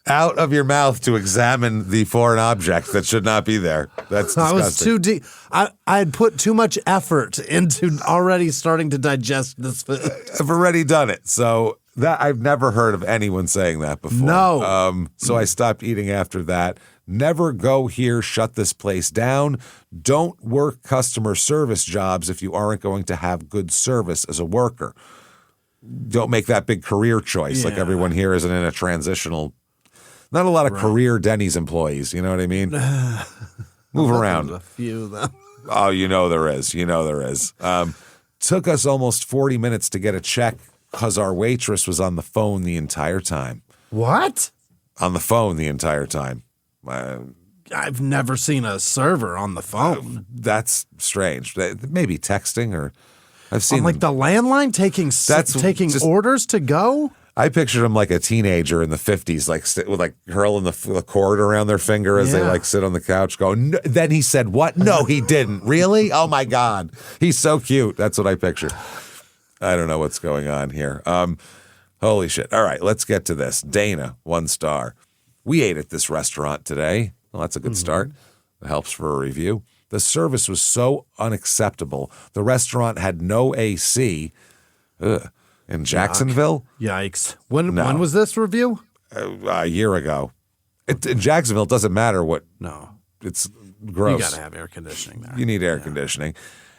Out of your mouth to examine the foreign object that should not be there. That's disgusting. I was too deep. I had put too much effort into already starting to digest this food. I've already done it. So that I've never heard of anyone saying that before. No. So I stopped eating after that. Never go here. Shut this place down. Don't work customer service jobs if you aren't going to have good service as a worker. Don't make that big career choice. Like Yeah. everyone here isn't in a transitional. Not a lot of career Denny's employees. You know what I mean? Move around. There's a few of them. Oh, you know there is. You know there is. Took us almost 40 minutes to get a check because our waitress was on the phone the entire time. What? On the phone the entire time. I've never seen a server on the phone. That's strange. Maybe texting or I've seen On like them. the landline taking just- orders to go? I pictured him like a teenager in the 50s, like with like curling the cord around their finger as they Yeah. like sit on the couch going, no. Then he said, what? No, he didn't. Really? Oh my God. He's so cute. That's what I picture. I don't know what's going on here. Holy shit. All right, let's get to this. Dana, 1 star. We ate at this restaurant today. Well, that's a good start. It helps for a review. The service was so unacceptable. The restaurant had no AC. Ugh. In Jacksonville? Yikes. When No. was this review? A year ago. In Jacksonville, it doesn't matter what. No. It's gross. You got to have air conditioning there. You need air conditioning.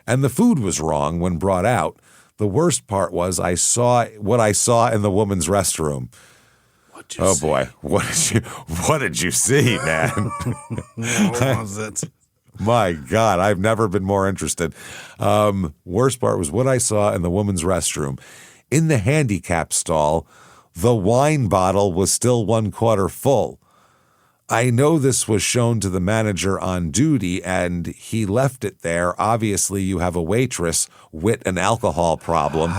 And the food was wrong when brought out. The worst part was I saw what I saw in the woman's restroom. What'd you Oh see? boy, what did you see, man? What was it? My God, I've never been more interested. Worst part was what I saw in the woman's restroom. In the handicap stall, the wine bottle was still 1/4 full. I know this was shown to the manager on duty, and he left it there. Obviously, you have a waitress with an alcohol problem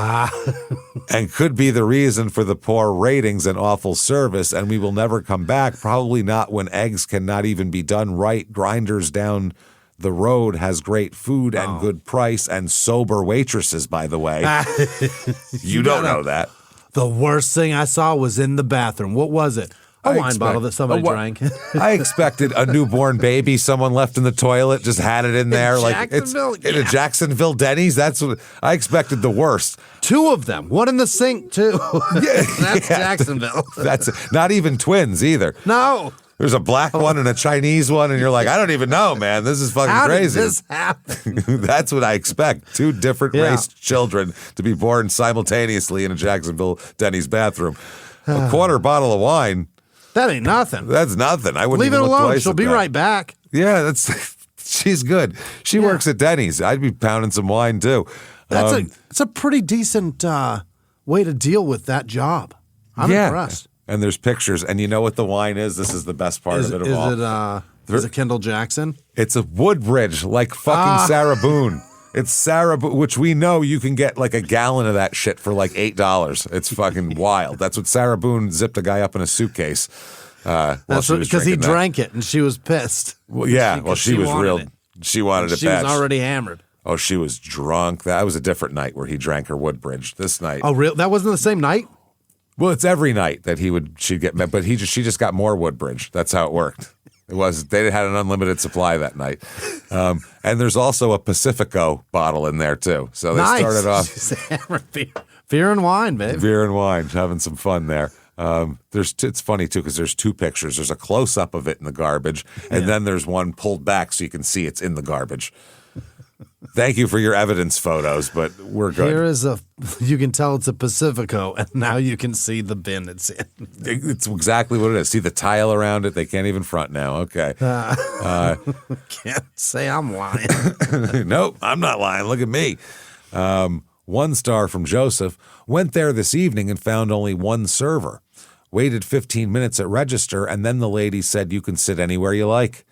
and could be the reason for the poor ratings and awful service, and we will never come back. Probably not when eggs cannot even be done right. Grinders down the road has great food and good price and sober waitresses, by the way. You don't know that. The worst thing I saw was in the bathroom. What was it? A wine bottle that somebody drank. I expected a newborn baby someone left in the toilet, just had it in there. In a Jacksonville Denny's. That's what I expected, the worst. 2 of them. One in the sink, too. That's Jacksonville. That's not even twins either. No. There's a black one and a Chinese one, and you're like, I don't even know, man. This is fucking crazy. How did this happen? That's what I expect. 2 different race children to be born simultaneously in a Jacksonville Denny's bathroom. A quarter bottle of wine. That ain't nothing. That's nothing. I wouldn't leave it even look alone. twice She'll at be that. right back. Yeah, she's good. She works at Denny's. I'd be pounding some wine too. It's a pretty decent way to deal with that job. I'm impressed. And there's pictures, and you know what the wine is? This is the best part of it all. Is it Kendall Jackson? It's a Woodbridge, like fucking Sarah Boone. It's Sarah, which we know you can get like a gallon of that shit for like $8. It's fucking wild. That's what Sarah Boone zipped a guy up in a suitcase. That's because he drank it and she was pissed. Well, yeah. She was real. She wanted it bad. She was already hammered. Oh, she was drunk. That was a different night where he drank her Woodbridge. This night. Oh, real? That wasn't the same night? Well, it's every night that she'd get met, but she just got more Woodbridge. That's how it worked. They had an unlimited supply that night. And there's also a Pacifico bottle in there too. So they started off beer and wine, babe. Beer and wine, having some fun there. It's funny too because there's 2 pictures. There's a close up of it in the garbage, and then there's one pulled back so you can see it's in the garbage. Thank you for your evidence photos, but we're good. Here is you can tell it's a Pacifico, and now you can see the bin it's in. It's exactly what it is. See the tile around it? They can't even front now. Okay. Can't say I'm lying. Nope, I'm not lying. Look at me. 1 star from Joseph. Went there this evening and found only 1 server. Waited 15 minutes at register, and then the lady said you can sit anywhere you like.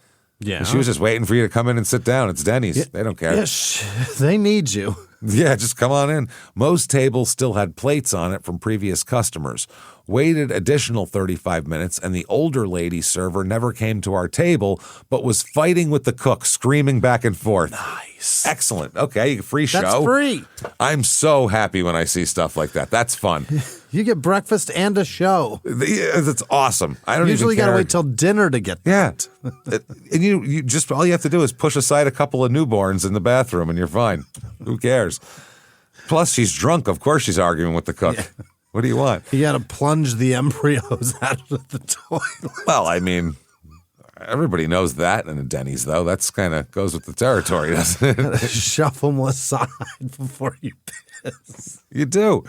Yeah. And she was just waiting for you to come in and sit down. It's Denny's. They don't care. Yes, they need you. Yeah, just come on in. Most tables still had plates on it from previous customers. Waited additional 35 minutes, and the older lady server never came to our table, but was fighting with the cook, screaming back and forth. Nice. Excellent. Okay, free show. That's free. I'm so happy when I see stuff like that. That's fun. You get breakfast and a show. It's awesome. I don't usually even care. Got to wait till dinner to get that. Yeah. And you just, all you have to do is push aside a couple of newborns in the bathroom and you're fine. Who cares? Plus, she's drunk. Of course she's arguing with the cook. Yeah. What do you want? You got to plunge the embryos out of the toilet. Well, I mean, everybody knows that in a Denny's, though. That's kind of goes with the territory, doesn't it? Shove them aside before you piss. You do.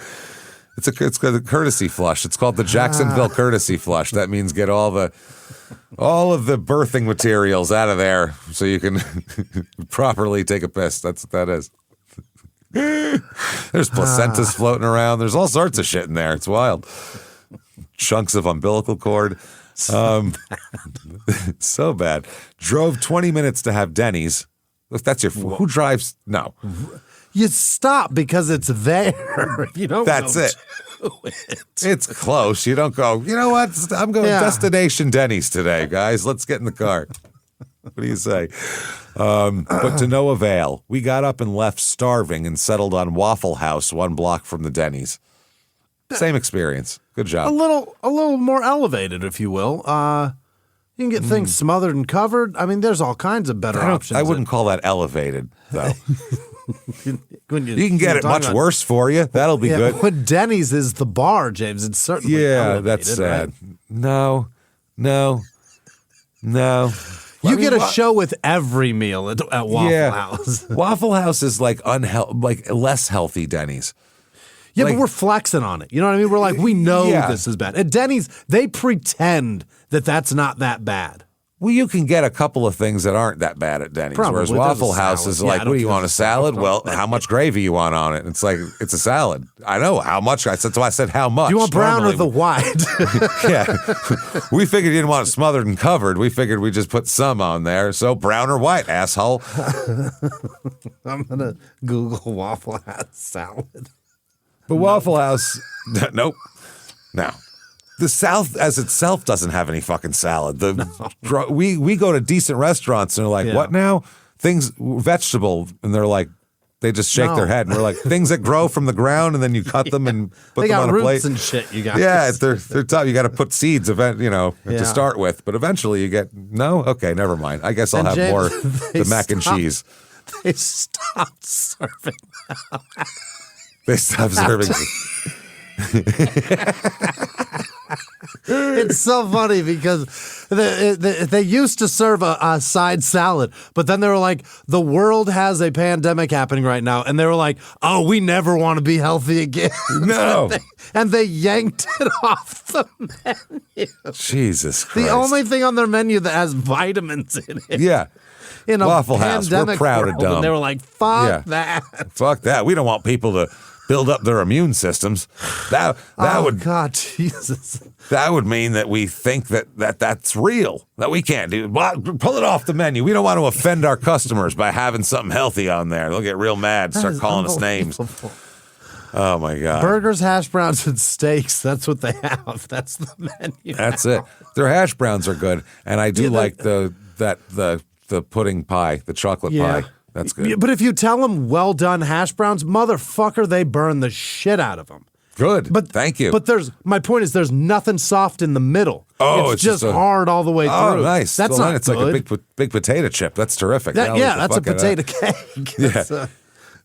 It's a courtesy flush. It's called the Jacksonville courtesy flush. That means get all of the birthing materials out of there so you can properly take a piss. That's what that is. There's placentas floating around. There's all sorts of shit in there. It's wild. Chunks of umbilical cord. So bad. Drove 20 minutes to have Denny's. If that's your who drives? No. You stop because it's there. You don't. That's it. It's close. You don't go, you know what? I'm going destination Denny's today, guys. Let's get in the car. What do you say? But to no avail. We got up and left starving and settled on Waffle House 1 block from the Denny's. Same experience. Good job. A little more elevated, if you will. You can get things smothered and covered. I mean, there's all kinds of better options. I wouldn't call that elevated, though. You can get it much worse for you. That'll be good. When Denny's is the bar, James, it's certainly elevated, that's sad. Right? No. You get a show with every meal at Waffle House. Waffle House is like less healthy Denny's. Yeah, but we're flexing on it. You know what I mean? We're like, we know this is bad. At Denny's, they pretend that that's not that bad. Well, you can get a couple of things that aren't that bad at Denny's. Probably. Whereas Waffle House is like, what do you want, a salad? Well, how much gravy you want on it? It's like, it's a salad. I know how much. That's why I said how much. Do you want brown or the white? Yeah. We figured you didn't want it smothered and covered. We figured we just put some on there. So brown or white, asshole. I'm going to Google Waffle House salad. But Waffle House, nope. No. The South as itself doesn't have any fucking salad. We go to decent restaurants and they're like, what now? Things, vegetable. And they're like, They just shake their head, and we're like, things that grow from the ground, and then you cut them and put them on a plate. Roots and shit, you guys. Yeah, they're tough. You got to put seeds, to start with. But eventually you get, no? Okay, never mind. I guess I'll have James, more the mac and cheese. They stopped serving them. They stopped serving. It's so funny because they used to serve a side salad, but then they were like, the world has a pandemic happening right now. And they were like, oh, we never want to be healthy again. No. and they yanked it off the menu. Jesus Christ. The only thing on their menu that has vitamins in it. Yeah. In a Waffle House, we're proud of dumb. And they were like, fuck that. Fuck that. We don't want people to build up their immune systems. That would, God, Jesus. That would mean that we think that's real, that we can't do. Pull it off the menu. We don't want to offend our customers by having something healthy on there. They'll get real mad, start calling us names. Oh my God. Burgers, hash browns, and steaks. That's what they have. That's the menu. That's it. Their hash browns are good, and I do like the pudding pie, the chocolate pie. That's good. But if you tell them well done hash browns, motherfucker, they burn the shit out of them. Good. But thank you. But my point is, there's nothing soft in the middle. Oh, it's just hard all the way through. Oh, nice. That's well, not it's good. like a big potato chip. That's terrific. That's a potato cake. Yeah.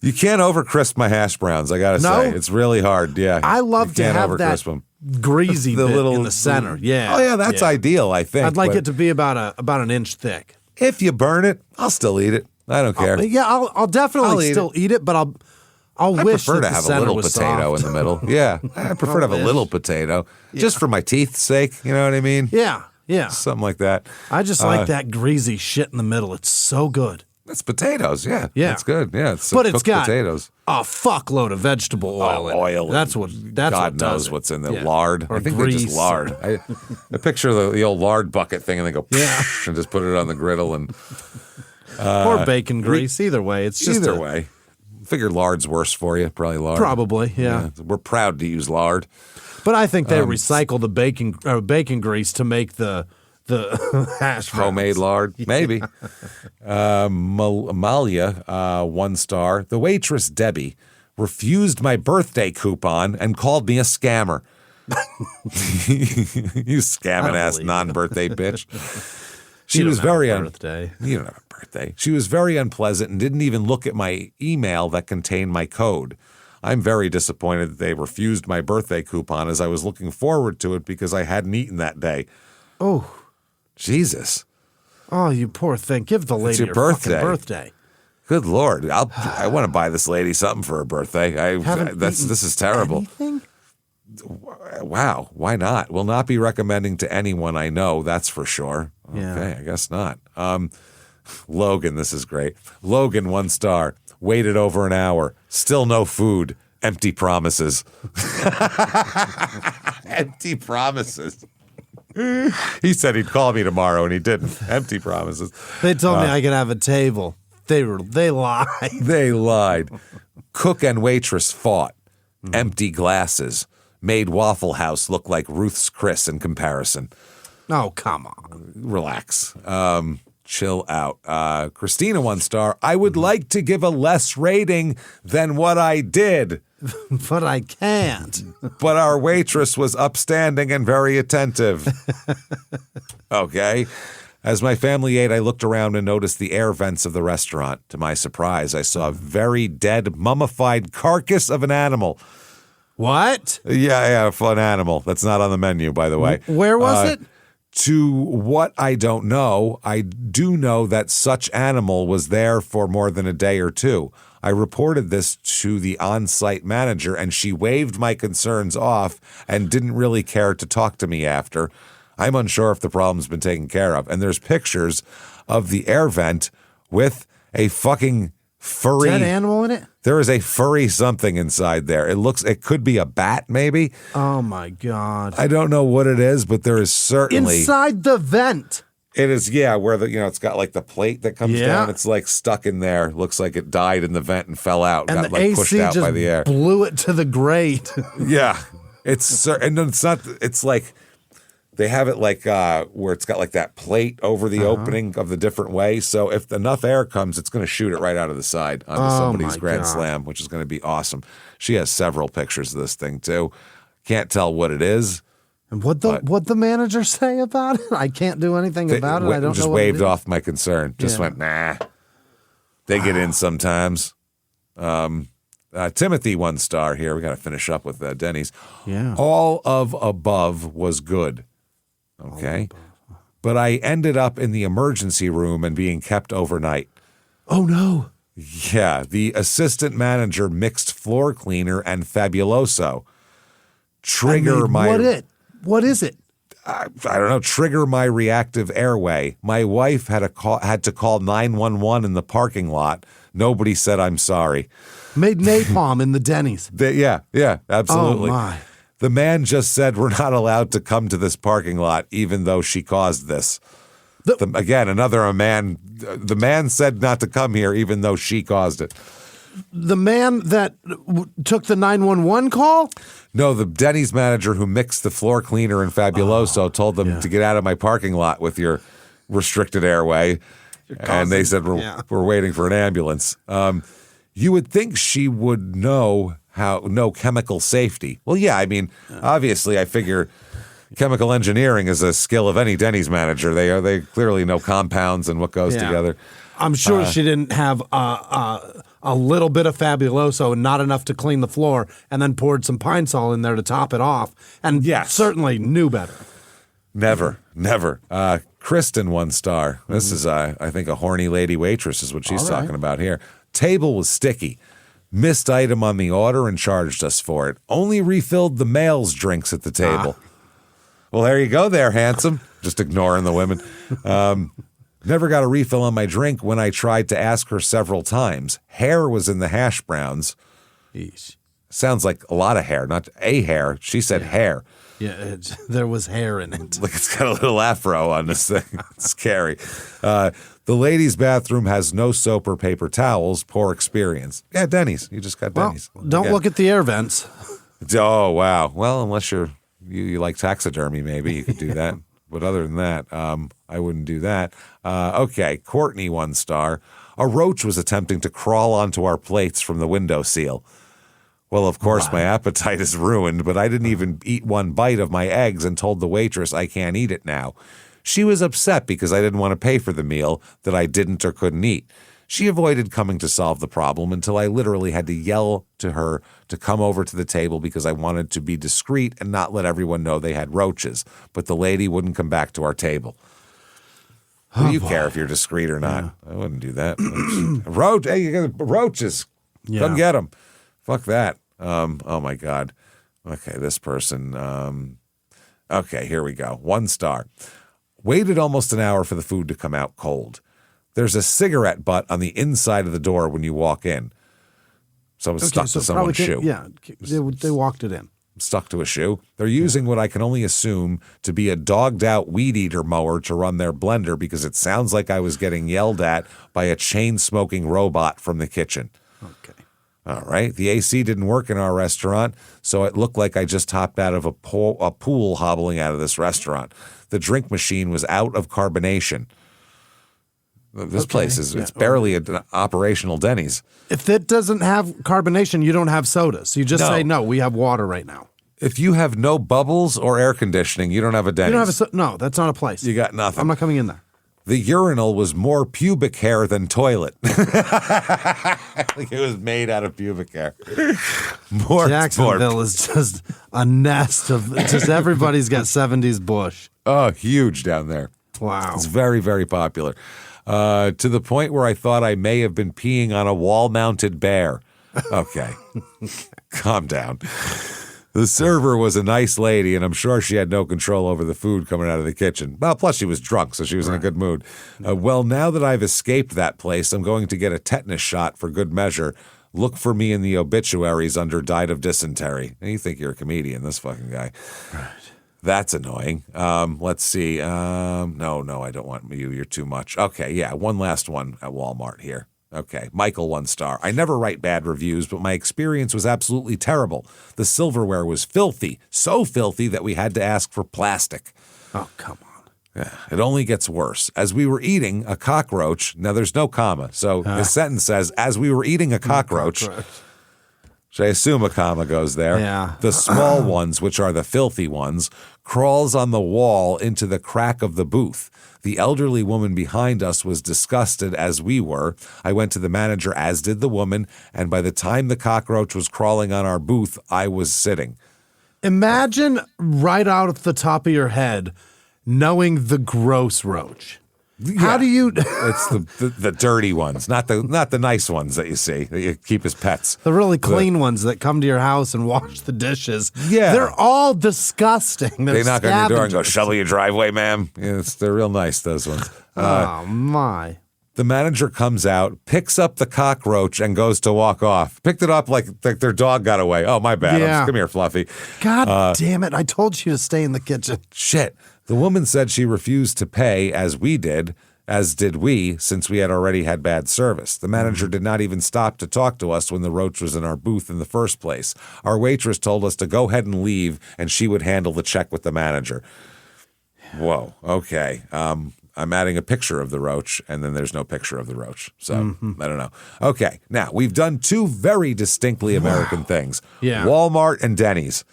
You can't over crisp my hash browns. I gotta say, it's really hard. Yeah, I love to have that them. greasy bit in the center. Yeah. Oh yeah, that's ideal. I think I'd like it to be about an inch thick. If you burn it, I'll still eat it. I don't care. I'll definitely still eat it, but I'll wish prefer that to have the a little was potato soft. in the middle. Yeah, I prefer to have a little potato, just for my teeth's sake. You know what I mean? Yeah, yeah, something like that. I just like that greasy shit in the middle. It's so good. That's potatoes. Yeah, yeah, it's good. Yeah, but it's got potatoes. A fuckload of vegetable oil. Oil. That's what God knows what's in there. Lard. I think they just lard. I picture the old lard bucket thing, and they go and just put it on the griddle and. Or bacon grease. Either way, it's just either way. Figure lard's worse for you. Probably lard. Probably, yeah. We're proud to use lard, but I think they recycle the bacon grease to make the hash browns. Homemade lard, maybe. Amalia, 1 star. The waitress Debbie refused my birthday coupon and called me a scammer. You scamming ass non-birthday bitch. She was very birthday. You don't have a birthday. She was very unpleasant and didn't even look at my email that contained my code. I'm very disappointed that they refused my birthday coupon, as I was looking forward to it because I hadn't eaten that day. Oh, Jesus! Oh, you poor thing. Give the lady her fucking birthday. Good Lord! I want to buy this lady something for her birthday. This is terrible. Anything? Wow, why not? Will not be recommending to anyone I know, that's for sure. Yeah. Okay, I guess not. Logan, this is great. Logan, 1 star. Waited over an hour. Still no food. Empty promises. Empty promises. He said he'd call me tomorrow, and he didn't. Empty promises. They told me I could have a table. They lied. They lied. Cook and waitress fought. Empty glasses. Made Waffle House look like Ruth's Chris in comparison. Oh, come on. Relax. Chill out. Christina, 1 star. I would like to give a less rating than what I did. But I can't. But our waitress was upstanding and very attentive. Okay. As my family ate, I looked around and noticed the air vents of the restaurant. To my surprise, I saw a very dead, mummified carcass of an animal. What? Yeah, a fun animal. That's not on the menu, by the way. Where was it? To what I don't know, I do know that such animal was there for more than a day or two. I reported this to the on-site manager, and she waved my concerns off and didn't really care to talk to me after. I'm unsure if the problem's been taken care of. And there's pictures of the air vent with a fucking furry dead animal in it. There is a furry something inside there. It could be a bat, maybe. Oh my God! I don't know what it is, but there is certainly inside the vent. It is, yeah, where it's got like the plate that comes down. It's like stuck in there. Looks like it died in the vent and fell out. And got the like AC pushed out just by the air. Blew it to the grate. Yeah, and it's not. It's like They have it like where it's got like that plate over the opening of the different way. So if enough air comes, it's going to shoot it right out of the side onto somebody's Grand Slam, which is going to be awesome. She has several pictures of this thing too. Can't tell what it is. And what the manager say about it? I can't do anything about it. I don't just know. Waved off my concern. Just went, nah. They get in sometimes. Timothy, 1 star here. We got to finish up with Denny's. Yeah. All of above was good. Okay. But I ended up in the emergency room and being kept overnight. Oh, no. Yeah. The assistant manager mixed floor cleaner and Fabuloso. What is it? I don't know, trigger my reactive airway. My wife had to call 911 in the parking lot. Nobody said I'm sorry. Made napalm in the Denny's. Yeah, absolutely. Oh, my. The man just said we're not allowed to come to this parking lot, even though she caused this. The man said not to come here, even though she caused it. The man that took the 911 call? No, the Denny's manager who mixed the floor cleaner and Fabuloso told them to get out of my parking lot with your restricted airway. And they said, we're waiting for an ambulance. You would think she would know chemical safety. Well, yeah, I mean, obviously, I figure chemical engineering is a skill of any Denny's manager. They clearly know compounds and what goes together. I'm sure she didn't have a little bit of Fabuloso and not enough to clean the floor, and then poured some Pine Sol in there to top it off, and certainly knew better. Never. Kristen, 1 star. This is, I think, a horny lady waitress is what she's talking about here. Table was sticky. Missed item on the order and charged us for it. Only refilled the male's drinks at the table. Well, there you go there, handsome. Just ignoring the women. Never got a refill on my drink when I tried to ask her several times. Hair was in the hash browns. Eesh. Sounds like a lot of hair, not a hair. She said hair. Yeah, there was hair in it. Look, it's got a little afro on this thing. It's scary. The ladies' bathroom has no soap or paper towels. Poor experience. Yeah, Denny's. You just got Denny's. Don't look at the air vents. Oh, wow. Well, unless you like taxidermy, maybe you could do that. But other than that, I wouldn't do that. Okay, Courtney, 1 star. A roach was attempting to crawl onto our plates from the window seal. Well, of course, my appetite is ruined, but I didn't even eat 1 bite of my eggs and told the waitress I can't eat it now. She was upset because I didn't want to pay for the meal that I didn't or couldn't eat. She avoided coming to solve the problem until I literally had to yell to her to come over to the table because I wanted to be discreet and not let everyone know they had roaches. But the lady wouldn't come back to our table. Who do you care if you're discreet or not? I wouldn't do that. Hey, you got roaches. Come get them. Fuck that. Oh, my God. Okay, this person. Okay, here we go. 1 star. Waited almost an hour for the food to come out cold. There's a cigarette butt on the inside of the door when you walk in. So it's stuck to someone's shoe. Yeah, they walked it in. Stuck to a shoe. They're using what I can only assume to be a dogged-out weed-eater mower to run their blender because it sounds like I was getting yelled at by a chain-smoking robot from the kitchen. Okay. All right. The AC didn't work in our restaurant, so it looked like I just hopped out of a pool hobbling out of this restaurant. The drink machine was out of carbonation. This place it's barely an operational Denny's. If it doesn't have carbonation, you don't have soda. So you just say, no, we have water right now. If you have no bubbles or air conditioning, you don't have a Denny's. You don't have no, that's not a place. You got nothing. I'm not coming in there. The urinal was more pubic hair than toilet. Like it was made out of pubic hair. Jacksonville is just a nest of just everybody's got 70s bush. Oh, huge down there. Wow. It's very, very popular. To the point where I thought I may have been peeing on a wall-mounted bear. Okay. Calm down. The server was a nice lady, and I'm sure she had no control over the food coming out of the kitchen. Well, plus she was drunk, so she was in a good mood. Well, now that I've escaped that place, I'm going to get a tetanus shot for good measure. Look for me in the obituaries under died of dysentery. You think you're a comedian, this fucking guy. Right. That's annoying. Let's see. No, I don't want you. You're too much. Okay, yeah, one last one at Walmart here. Okay, Michael, 1 star. I never write bad reviews, but my experience was absolutely terrible. The silverware was filthy, so filthy that we had to ask for plastic. Oh, come on. Yeah, it only gets worse. As we were eating a cockroach, now there's no comma, so the sentence says, as we were eating a cockroach, which I assume a comma goes there. Yeah. The small ones, which are the filthy ones, crawls on the wall into the crack of the booth. The elderly woman behind us was disgusted as we were. I went to the manager, as did the woman, and by the time the cockroach was crawling on our booth, I was sitting. Imagine right out at the top of your head knowing the gross roach. How do you? It's the dirty ones, not the nice ones that you see that you keep as pets. The really clean ones that come to your house and wash the dishes. Yeah, they're all disgusting. They knock on your door and go, "Shovel your driveway, ma'am." Yeah, they're real nice, those ones. Oh my! The manager comes out, picks up the cockroach, and goes to walk off. Picked it up like their dog got away. Oh, my bad. Yeah. Come here, Fluffy. God damn it! I told you to stay in the kitchen. Shit. The woman said she refused to pay, as did we, since we had already had bad service. The manager did not even stop to talk to us when the roach was in our booth in the first place. Our waitress told us to go ahead and leave, and she would handle the check with the manager. Whoa, okay. I'm adding a picture of the roach, and then there's no picture of the roach. So, I don't know. Okay, now, we've done two very distinctly American things. Yeah. Walmart and Denny's.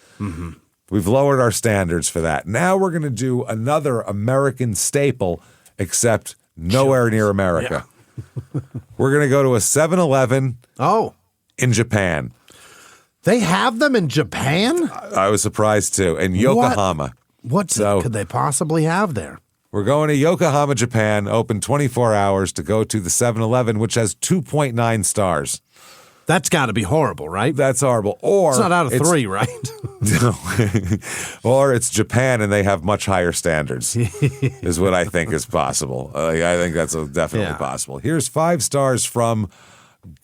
We've lowered our standards for that. Now we're going to do another American staple, except nowhere near America. Yeah. We're going to go to a 7-Eleven in Japan. They have them in Japan? I was surprised, too. In Yokohama. What could they possibly have there? We're going to Yokohama, Japan, open 24 hours to go to the 7-Eleven, which has 2.9 stars. That's got to be horrible, right? That's horrible. Or it's not out of 3, right? No. Or it's Japan and they have much higher standards, is what I think is possible. I think that's definitely possible. Here's 5 stars from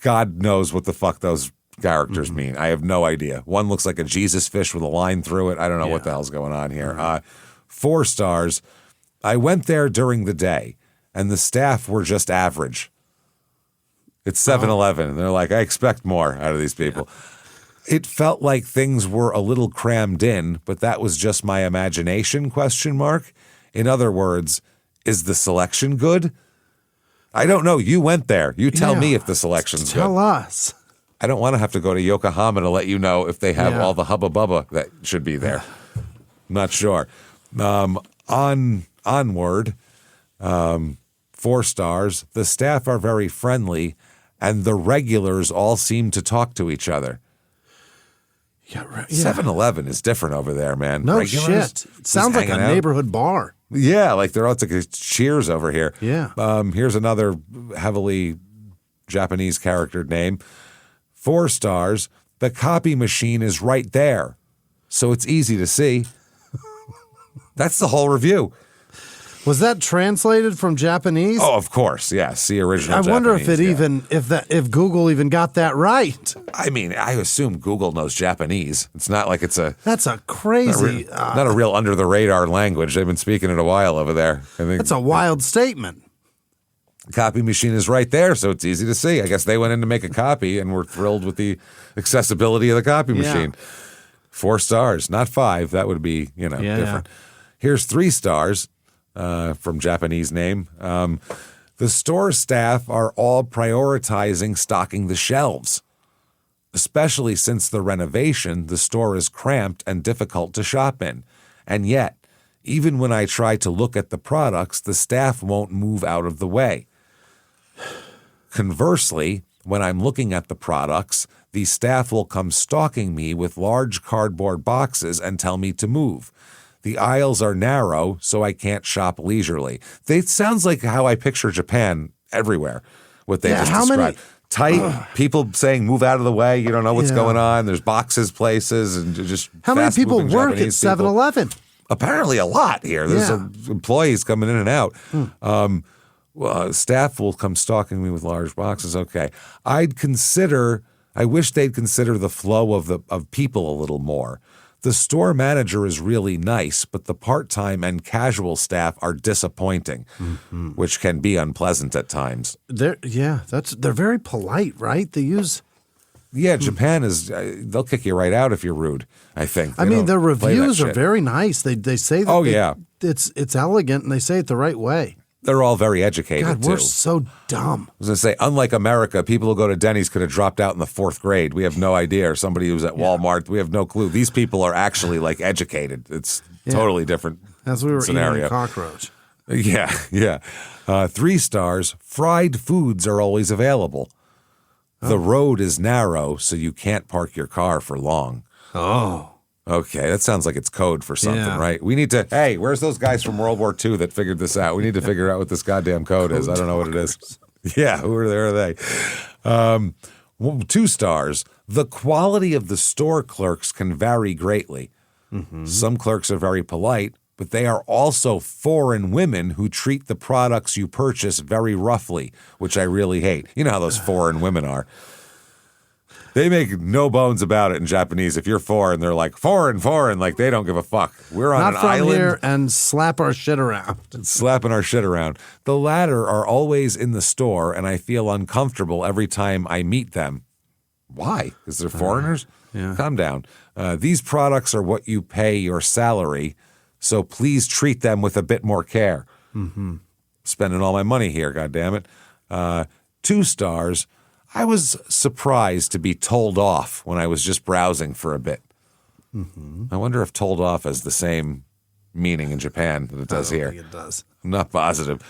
God knows what the fuck those characters mean. I have no idea. One looks like a Jesus fish with a line through it. I don't know what the hell's going on here. 4 stars. I went there during the day, and the staff were just average. It's 7-Eleven, and they're like, I expect more out of these people. Yeah. It felt like things were a little crammed in, but that was just my imagination, ? In other words, is the selection good? I don't know. You went there. You tell me if the selection's good. Tell us. I don't want to have to go to Yokohama to let you know if they have all the hubba bubba that should be there. Not sure. Onward, 4 stars. The staff are very friendly, and the regulars all seem to talk to each other. Yeah, right. 7-Eleven is different over there, man. No regulars, shit. It sounds like a neighborhood bar. Yeah, like they're out to Cheers over here. Yeah. Here's another heavily Japanese charactered name. 4 stars. The copy machine is right there, so it's easy to see. That's the whole review. Was that translated from Japanese? Oh, of course, yes. The original Japanese. I wonder if Google even got that right. I mean, I assume Google knows Japanese. It's not like it's That's a crazy... not a real under-the-radar language. They've been speaking it a while over there. That's a wild statement. Copy machine is right there, so it's easy to see. I guess they went in to make a copy and were thrilled with the accessibility of the copy machine. 4 stars, not 5. That would be, different. Here's 3 stars. From Japanese name. The store staff are all prioritizing stocking the shelves. Especially since the renovation, the store is cramped and difficult to shop in. And yet, even when I try to look at the products, the staff won't move out of the way. Conversely, when I'm looking at the products, the staff will come stalking me with large cardboard boxes and tell me to move. The aisles are narrow, so I can't shop leisurely. It sounds like how I picture Japan everywhere, what they just described. Tight, people saying move out of the way, you don't know what's going on. There's boxes, places, and just how many people work at 7-Eleven? Apparently a lot here. There's employees coming in and out. Staff will come stalking me with large boxes. Okay. I wish they'd consider the flow of people a little more. The store manager is really nice, but the part-time and casual staff are disappointing, which can be unpleasant at times. They're very polite, right? They use... Yeah, Japan is, they'll kick you right out if you're rude, I think. I mean, their reviews are very nice. They say that it's elegant and they say it the right way. They're all very educated, God, too. we're so dumb. I was going to say, unlike America, people who go to Denny's could have dropped out in the 4th grade. We have no idea. Or somebody who's at Walmart, we have no clue. These people are actually, like, educated. It's totally different As we were scenario. eating a cockroach. Yeah. 3 stars, fried foods are always available. The road is narrow, so you can't park your car for long. Oh. Okay, that sounds like it's code for something, right? We need to, hey, where's those guys from World War II that figured this out? We need to figure out what this goddamn code is. I don't know what it is. Yeah, who are they? 2 stars, the quality of the store clerks can vary greatly. Some clerks are very polite, but they are also foreign women who treat the products you purchase very roughly, which I really hate. You know how those foreign women are. They make no bones about it in Japanese. If you're foreign, they're like, foreign, like they don't give a fuck. We're on an island. Not from here and slap our shit around. Slapping our shit around. The latter are always in the store, and I feel uncomfortable every time I meet them. Why? Because they're foreigners? Calm down. These products are what you pay your salary, so please treat them with a bit more care. Spending all my money here, goddammit. 2 stars. I was surprised to be told off when I was just browsing for a bit. I wonder if told off has the same meaning in Japan that it does here. I think it does. I'm not positive.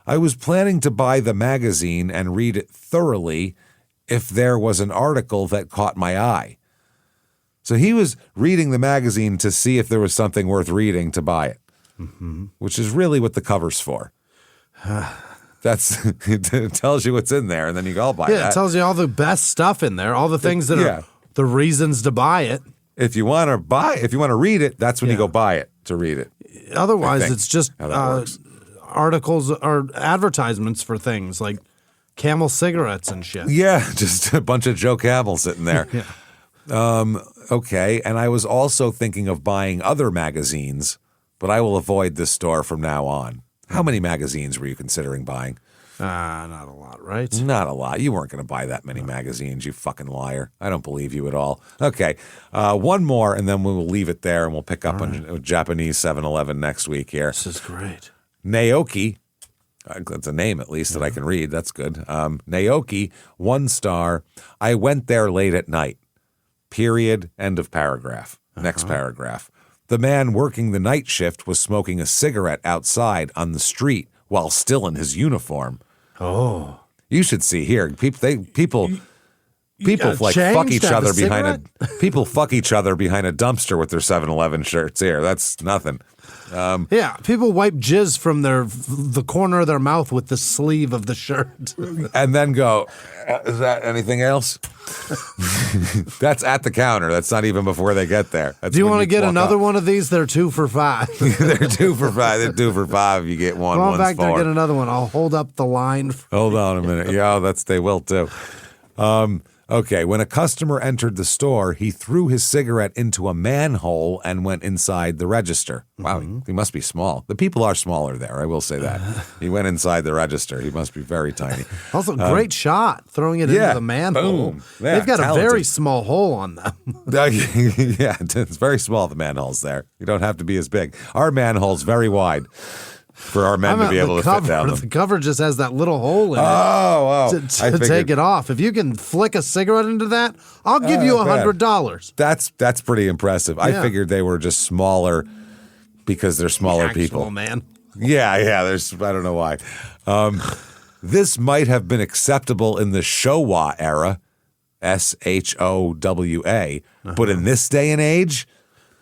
I was planning to buy the magazine and read it thoroughly if there was an article that caught my eye. So he was reading the magazine to see if there was something worth reading to buy it, which is really what the cover's for. It tells you what's in there, and then you go, I'll buy that. Yeah, it tells you all the best stuff in there, all the things that are the reasons to buy it. If you want to read it, that's when you go buy it to read it. Otherwise, it's just articles or advertisements for things like Camel cigarettes and shit. Yeah, just a bunch of Joe Camel sitting there. Okay, and I was also thinking of buying other magazines, but I will avoid this store from now on. How many magazines were you considering buying? Not a lot, right? Not a lot. You weren't going to buy that many magazines, you fucking liar. I don't believe you at all. Okay, one more, and then we'll leave it there, and we'll pick up on Japanese 7-Eleven next week here. This is great. Naoki, that's a name at least that I can read. That's good. Naoki, 1 star. I went there late at night. Period. End of paragraph. Next paragraph. The man working the night shift was smoking a cigarette outside on the street while still in his uniform. Oh. You should see here. People like fuck each other behind people fuck each other behind a dumpster with their 7-Eleven shirts here. That's nothing. People wipe jizz from the corner of their mouth with the sleeve of the shirt. And then go, is that anything else? That's at the counter. That's not even before they get there. That's Do you want to get another one of these? They're 2 for $5. They're 2 for $5. They're 2 for $5. You get one. Go on one's back 4. there, get another one. I'll hold up the line. Hold on a minute. Yeah, they will too. Okay, when a customer entered the store, he threw his cigarette into a manhole and went inside the register. Wow, he must be small. The people are smaller there, I will say that. He went inside the register. He must be very tiny. Also, great shot, throwing it into the manhole. Boom. Yeah, They've got talented. a very small hole on them. Yeah, it's very small, the manholes there. You don't have to be as big. Our manhole's very wide for our men to be able to fit down them. The cover just has that little hole in it to take it off. If you can flick a cigarette into that, I'll give you $100. That's pretty impressive. I figured they were just smaller because they're smaller people. Man. Yeah. There's I don't know why. This might have been acceptable in the Showa era, SHOWA, but in this day and age,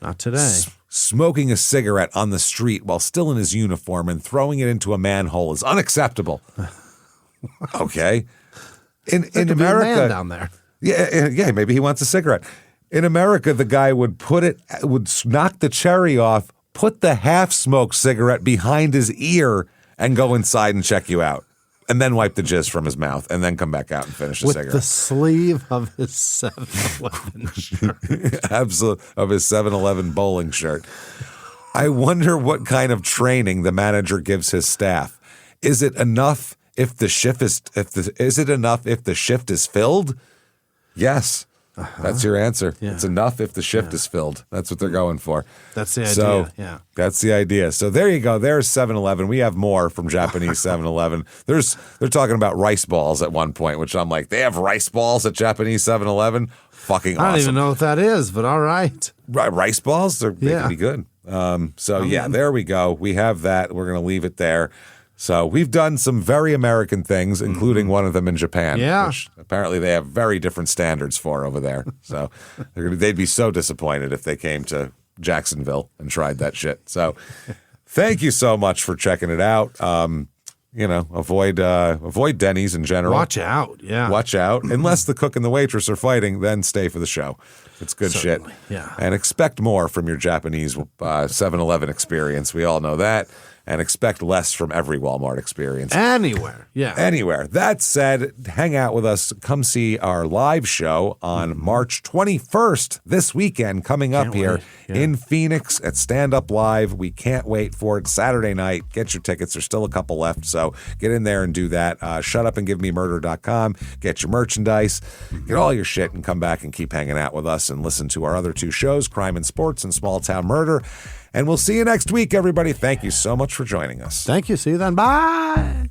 not today. Smoking a cigarette on the street while still in his uniform and throwing it into a manhole is unacceptable. Okay. In America, be a man down there. Yeah, maybe he wants a cigarette. In America, the guy would knock the cherry off, put the half-smoked cigarette behind his ear, and go inside and check you out. And then wipe the jizz from his mouth, and then come back out and finish the cigarette. With the sleeve of his 7-Eleven shirt. Absolutely, of his 7-Eleven bowling shirt. I wonder what kind of training the manager gives his staff. Is it enough if the shift is filled? Yes. That's your answer. Yeah. It's enough if the shift is filled. That's what they're going for. That's the idea. So, yeah. That's the idea. So there you go. There's 7-Eleven. We have more from Japanese 7-Eleven. They're talking about rice balls at one point, which I'm like, they have rice balls at Japanese 7-Eleven? Fucking awesome. I don't even know what that is, but all right. Rice balls? They can be good. There we go. We have that. We're going to leave it there. So we've done some very American things, including one of them in Japan, which apparently they have very different standards for over there. So they'd be so disappointed if they came to Jacksonville and tried that shit. So thank you so much for checking it out. Avoid Denny's in general. Watch out. Yeah. Watch out. Unless the cook and the waitress are fighting, then stay for the show. It's good shit. Yeah. And expect more from your Japanese 7-Eleven experience. We all know that. And expect less from every Walmart experience. Anywhere. Yeah. Anywhere. That said, hang out with us. Come see our live show on March 21st, this weekend, coming up here in Phoenix at Stand Up Live. We can't wait for it. Saturday night. Get your tickets. There's still a couple left, so get in there and do that. Shutupandgivememurder.com. Get your merchandise. Get all your shit and come back and keep hanging out with us and listen to our other two shows, Crime and Sports and Small Town Murder. And we'll see you next week, everybody. Thank you so much for joining us. Thank you. See you then. Bye.